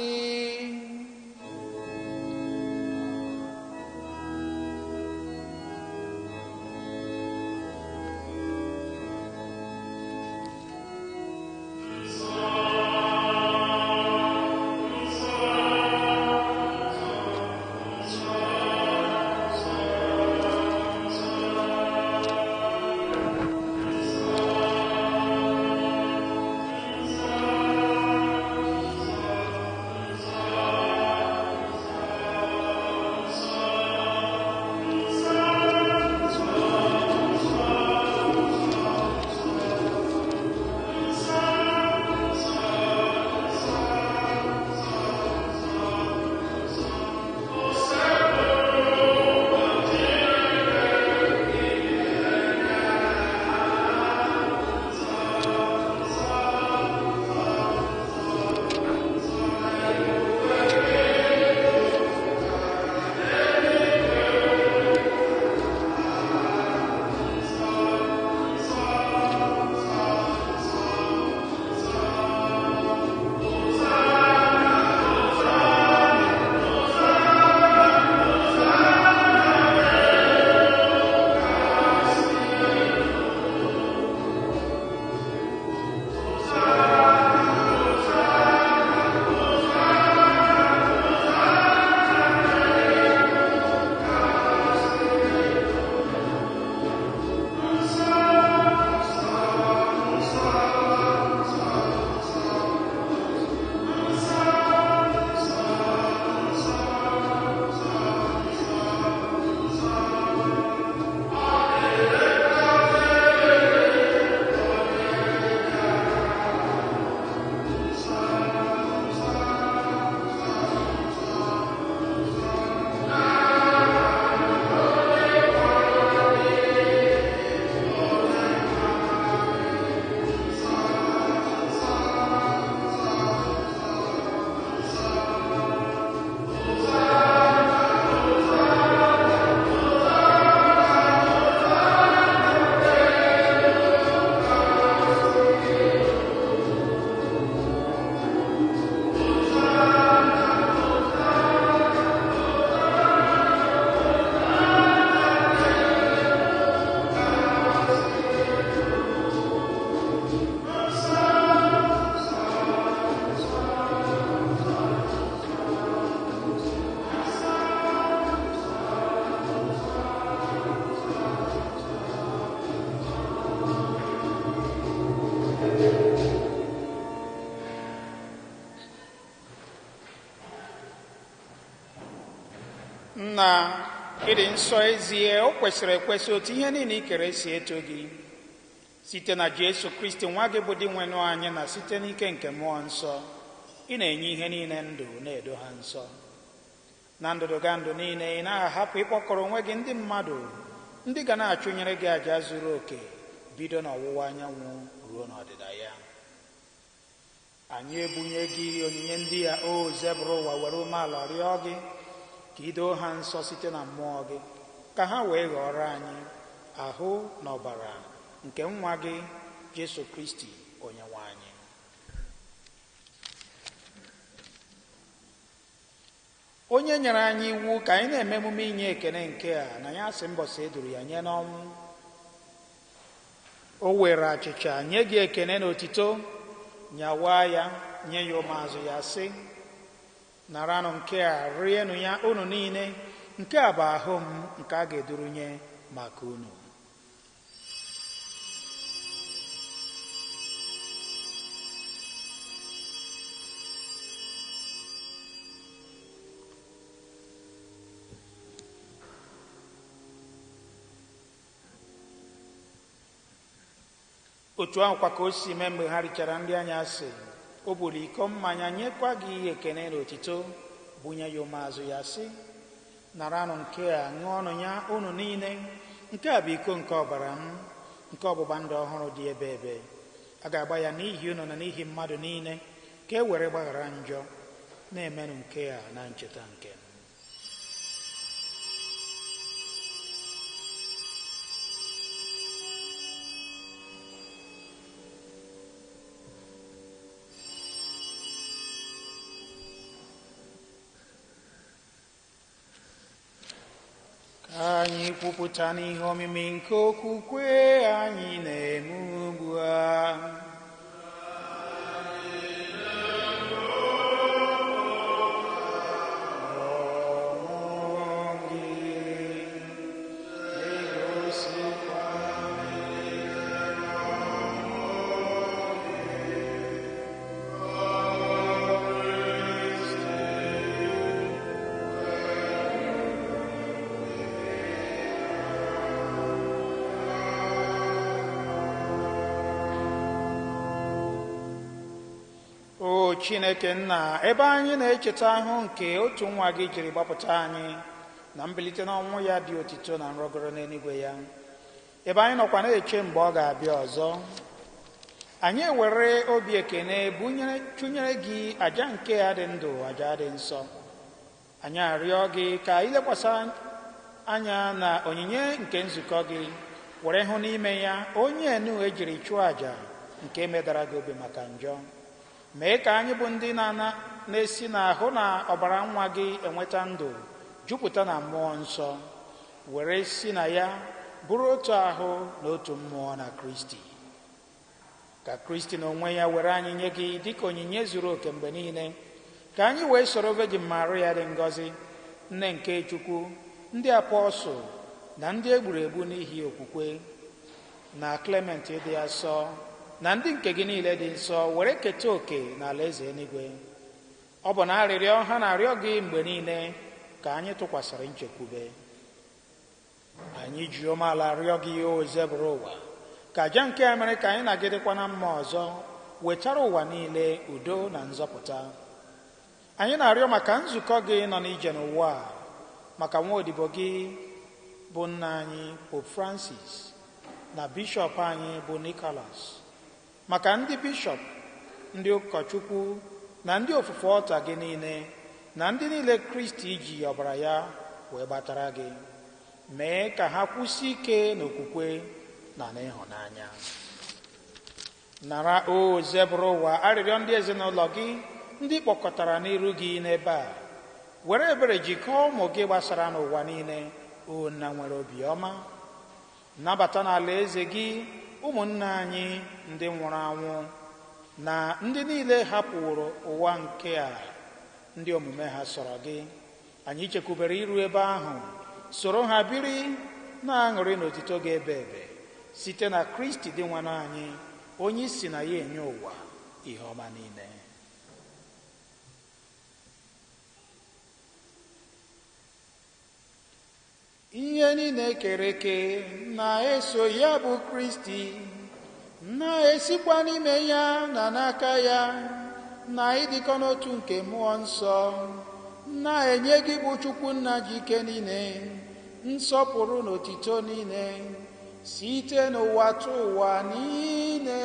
Speaker 1: Nna, ịdị nsọ ezie, o kwesịrị ekwesị otu ihe niile ikere si eto gị site na Jesu Kristi nwa gị bụ di nwenụ anyị, na site n'ike nke mmụọ nsọ ị na-enye ihe niile ndụ na-edo ha nsọ. Na ndụdụ ga ndụ niile, ị na-ahapụ ịkpọkọrọ onwe gị ndị mmadụ ndị ga na-achụnyere gị àjà zuru oke bido n'ọwụwa anyanwụ ruo n'ọdịda ya. Anyị ebunye gị onyinye ndị ya, o zebụrụ ụwa, were umeala rịọ gị ka ị doo ha nsọ site na mmụọ gị, ka ha wee ghọrọ anyị ahụ na ọbara nke nwa gị Jesu Kristi onye nwe anyị. Onye nyere anyị iwu ka anyị na-eme emume inye ekene nke a na ya sị mbọsị eduru ya nye n'ọnwụ. O were achịcha nye gị ekene na otito, nyawaa ya, nye ya ụmụazụ ya, sị, naranụ nke a, rienụ ya unu niile, nke a bụ ahụ m nke a ga-edurunye maka unu. Otu ahụkwa ka o si mee mgbe ha richara nri anyasị, o buru iko mmanya nyekwa gị ekene na otito, bunye ya ụmụazụ ya, sị, naranụ nke a, ṅụọnụ ya unu niile, nke a bụ iko nke ọbara m, nke ọgbụgba ndụ ọhụrụ dị ebe ebe, a ga-agba ya n'ihi unu na n'ihi mmadụ niile, ka e were gbaghara njọ. Na-emenụ nke a na ncheta nke m. Anyị kwupụta n'ihe omimi nke okwukwe anyị na-eme ugbu a. O Chineke nna, ebe anyị na-echeta ahụ nke otu nwa gị jiri gbapụta anyị na mbilite n'ọnwụ ya dị otito na nrọgoro n'eluigwe ya, ebe anyị nọkwa na-eche mgbe ọ ga-abịa ọzọ, anyị ewere obi ekene chụnyere gị àjà nke ya dị ndụ, àjà dị nsọ. Anyị arịọ gị ka ilekwasị anya na onyinye nke nzukọ gị, were hụ n'ime ya onye enu ejiri chụọ àjà nke medara gị obi maka njọ. Mee ka anyị bụ ndị na-esi n'ahụ na ọbara nwa gị enweta ndụ jupụta na mmụọ nsọ, were si na ya bụrụ otu ahụ na otu mmụọ na Kristi. Ka Kristi na onwe ya were anyị nye gị dịka onyinye zuru oke mgbe niile, ka anyị wee soro Virgin Maria dị ngọzi, nne nke Chukwu, ndị apọstụl na ndị egburu egbu n'ihi okwukwe, na Clement dị asọ, na ndị nke gị niile dị nsọ, were keta oke n'ala eze eluigwe. Ọ bụ na arịrịọ ha na-arịọ gị mgbe niile ka anyị tụkwasịrị nchekwube. Anyị ji umeala rịọ gị, o zebụrụ ụwa, ka àjà nke a mere ka anyị na-agịdịkwa na mma ọzọ, wetara ụwa niile udo na nzọpụta. Anyị na-arịọ maka nzukọ gị nọ n'ije n'ụwa a, maka nwaodibo gị bụ nna anyị Pope Francis na bishọp anyị bụ Nicholas, maka ndị bishọp, ndị ụkọchukwu na ndị ofufe ọta gị niile, na ndị niile Kristi ji ọbara ya wee gbatara gị. Mee ka ha kwụsie ike n'okwukwe na n'ịhụnanya. Nara, o zebụrụ ụwa, arịrịọ ndị ezinụlọ gị ndị kpọkọtara n'iru gị n'ebe a, were ebere jikọọ ụmụ gị gbasara n'ụwa niile, o nna nwere obiọma. Nabata n'ala eze gị ụmụnne anyị ndị nwụrụ anwụ na ndị niile hapụrụ ụwa nke a, ndị omume ha sọrọ gị. Anyị chekwubere iru ebe ahụ, soro ha biri na-aṅụrị n'otito gị ebe ebe, site na Kristi dị nwanne anyị, onye isi na ya enye ụwa ihe ọma niile. ihe niile kere eke na-eso ya bụ Kristi, na-esikwa n'ime ya na n'aka ya, na ịdịkọ n'otu nke mmụọ nsọ, na-enye gị bụ Chukwu nna ji ike niile nsọpụrụ na otito niile site n'ụwa tụ ụwa niile.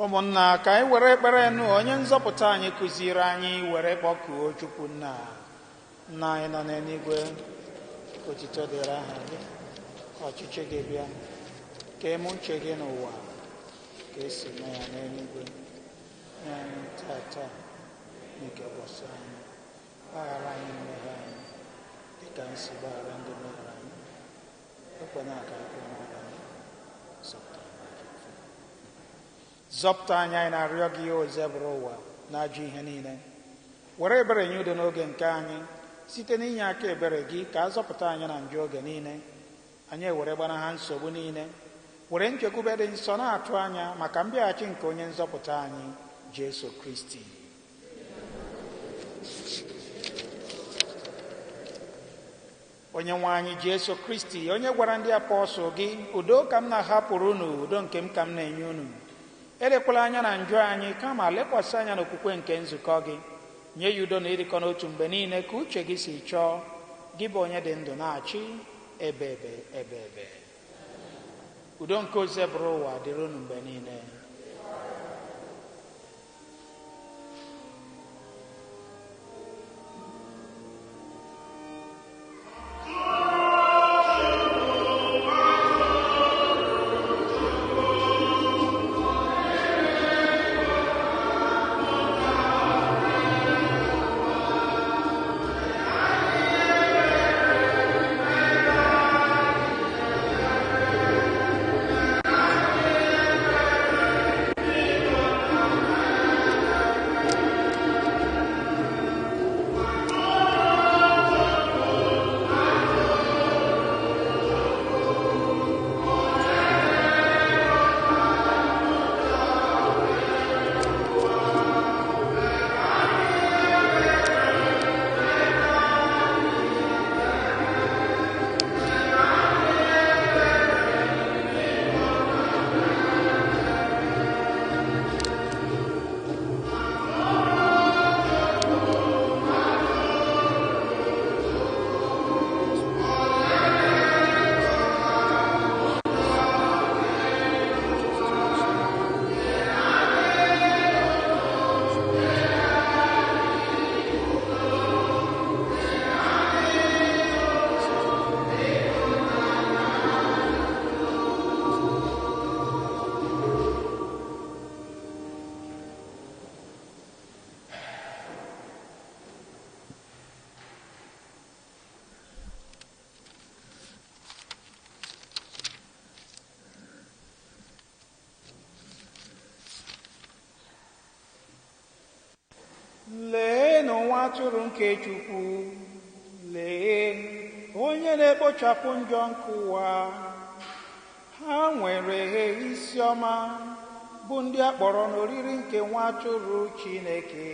Speaker 2: ụmụnna, ka anyị were ekpere nụ onye nzọpụta anyị kụziri anyị were kpọkuo Chukwu nna anyị nọ n'eluigwe. Ka otito dịrị aha gị, ọchịchị gị bịa, ka eme uche gị n'ụwa ka esi mee ya n'eluigwe. Nye anyị tata nke ụbọchị anyị, gbaghara anyị mmehie anyị dịka anyị si gbaghara ndị mehiere anyị, ekwela ka anyị n'ọba anyị, zọpụta anyị, anyị na-arịọ gị oze bụrụ ụwa na ajọ ihe niile. Were ebere nye udo n'oge nke anyị site n'inye aka ebere gị, ka a zọpụta anyị na njọ oge niile. Anyị ewere gbanaha nsogbu niile, were nchekwube dị nsọ na-atụ anya maka mbịaghachi nke onye nzọpụta anyị Jesu Kristi. Onye nwe anyị Jesu Kristi, onye gwara ndị apọstọl gị, udo ka m na-ahapụrụ unu, udo nke m ka m na-enye unu, elekwala anya na njọ anyị, kama lekwasị anya n'okwukwe nke nzukọ gị. Nye ya udo na ịdịkọ n'otu mgbe niile ka uche gị si chọọ, gị bụ onye dị ndụ na-achị ebe ebe. Udo nke oze bụrụ ụwa dịrị unu mgbe niile. Lee n'ụwa atụrụ nke Chukwu, lee onye na-ekpochapụ njọ nke ụwa. Ha nwere isi ọma, bụ ndị a kpọrọ n'oriri nke nwa atụrụ Chineke.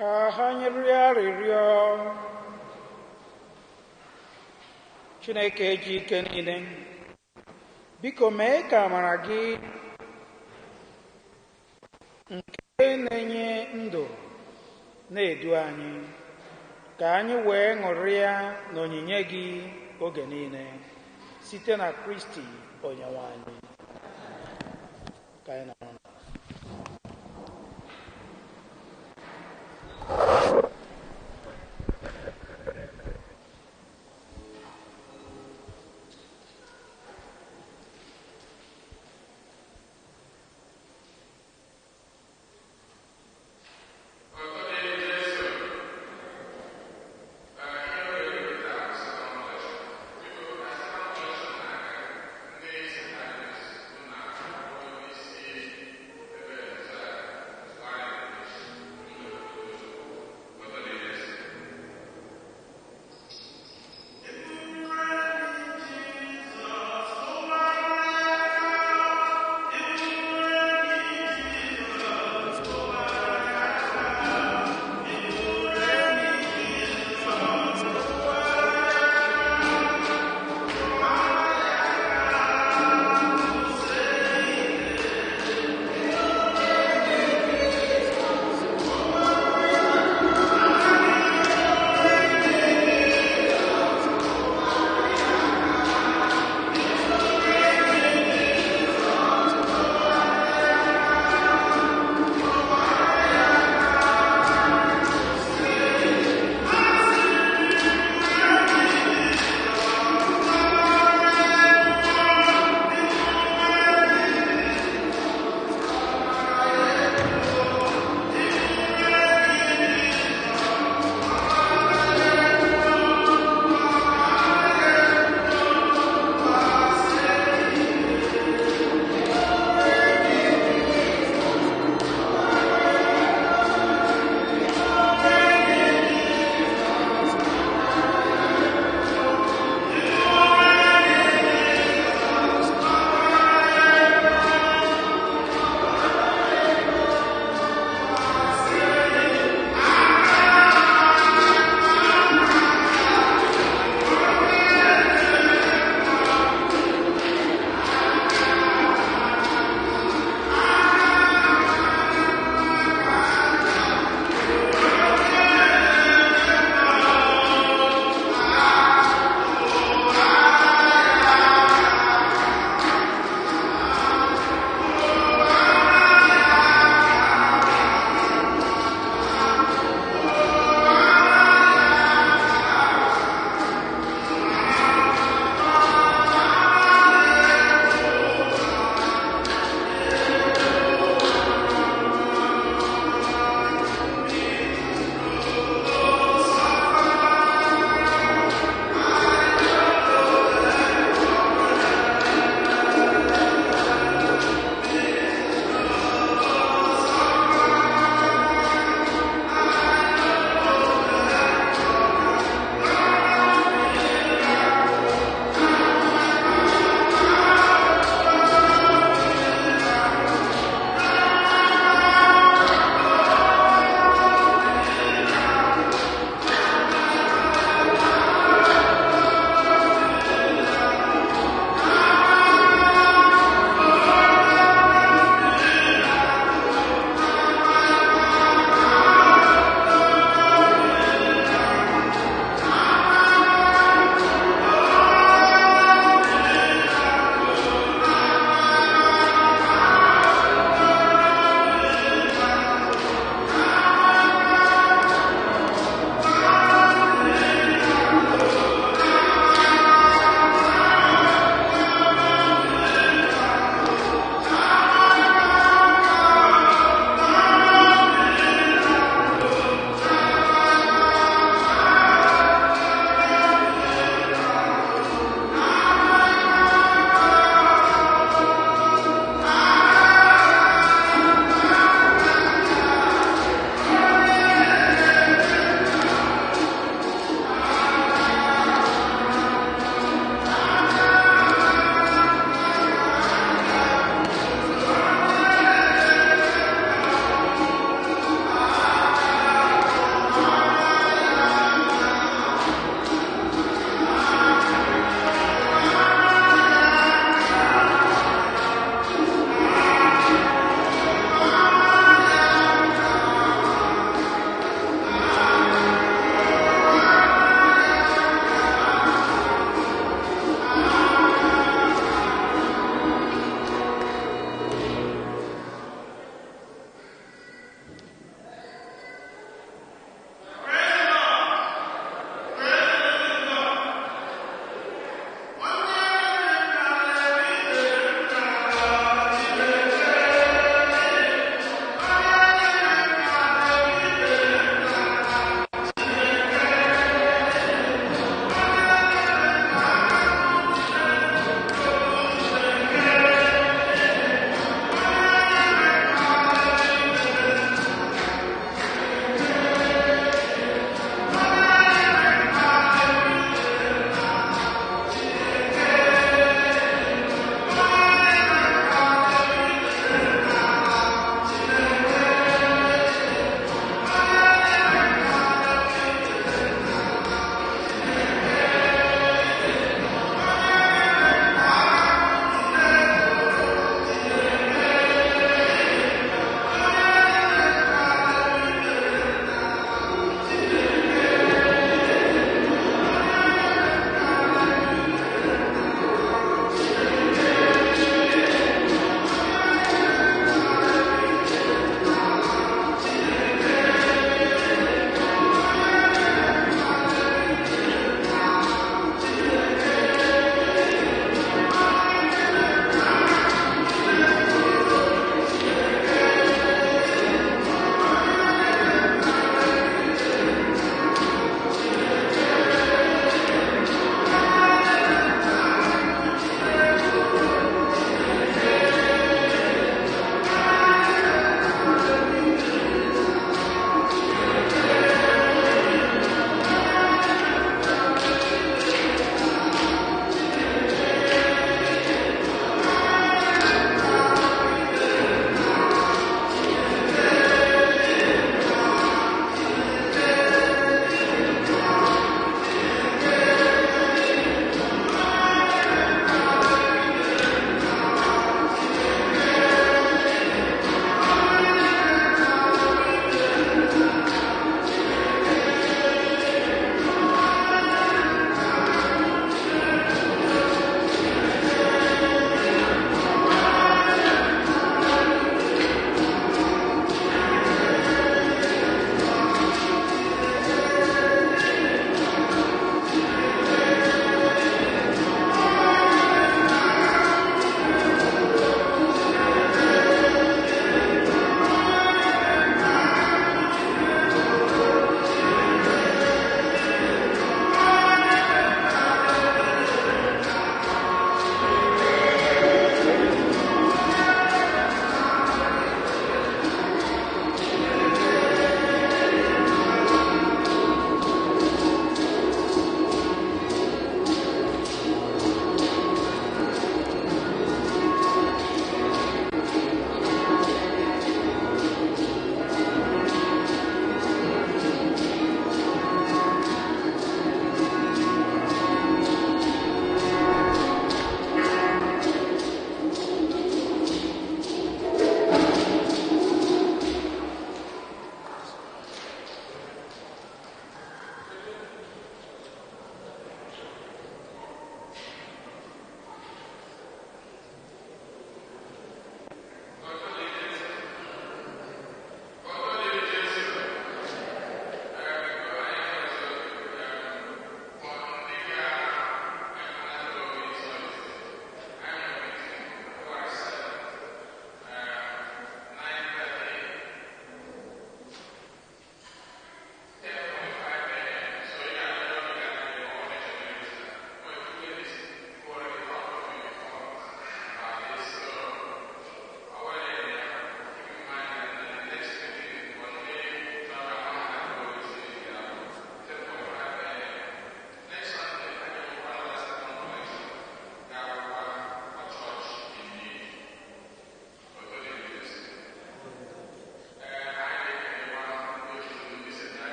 Speaker 1: ka ha nyere arịrịọ. Chineke ji ike niile, biko mee ka amara gị nke na-enye ndụ na-edu anyị, ka anyị wee ṅụrịa n'onyinye gị oge niile site na Kristi Onyenwe anyị. Ka anyị na-anọ.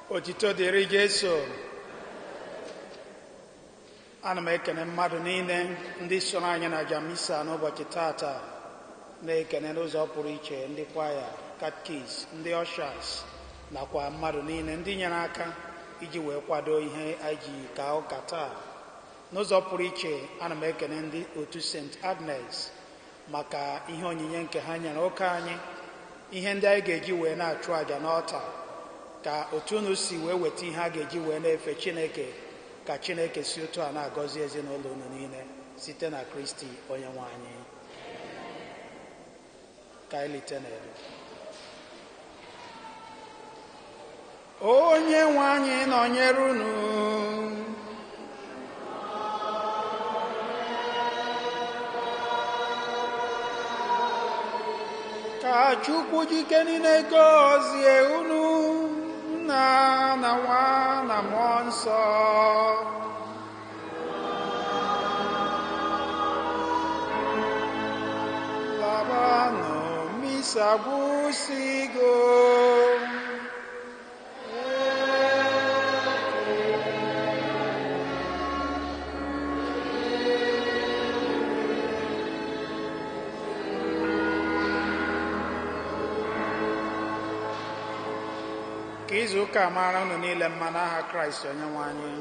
Speaker 1: Otito dịrị Jesu. Ana m ekene mmadụ niile ndị soro anyị na jamisa n'ụbọchị tata, na-ekene n'ụzọ pụrụ iche ndị kwaya, katkis, ndị ọshas, nakwa mmadụ niile ndị nyere aka iji wee kwado ihe anyị ji ka ụka taa. N'ụzọ pụrụ iche, ana m ekene ndị otu St. Agnes maka ihe onyinye nke ha nyere ụka anyị, ihe ndị anyị ga-eji wee na-achụ àjà n'ọta, ka otu unu si wee weta ihe a ga-eji wee na-efe Chineke, ka Chineke si otu a na-agọzi ezinụlọ unu niile site na Kristi onye nwe anyị. Ka anyị lite n'elu. Onye nwe anyị nọnyere unu. Ka Chukwu jike niile gọzie unu, Nna na Nwa na Mmụọ Nsọ. Labanụ misa gwụsigo. Ka izu ụka mara unu niile mma n'aha Kraịst onye nwe anyị.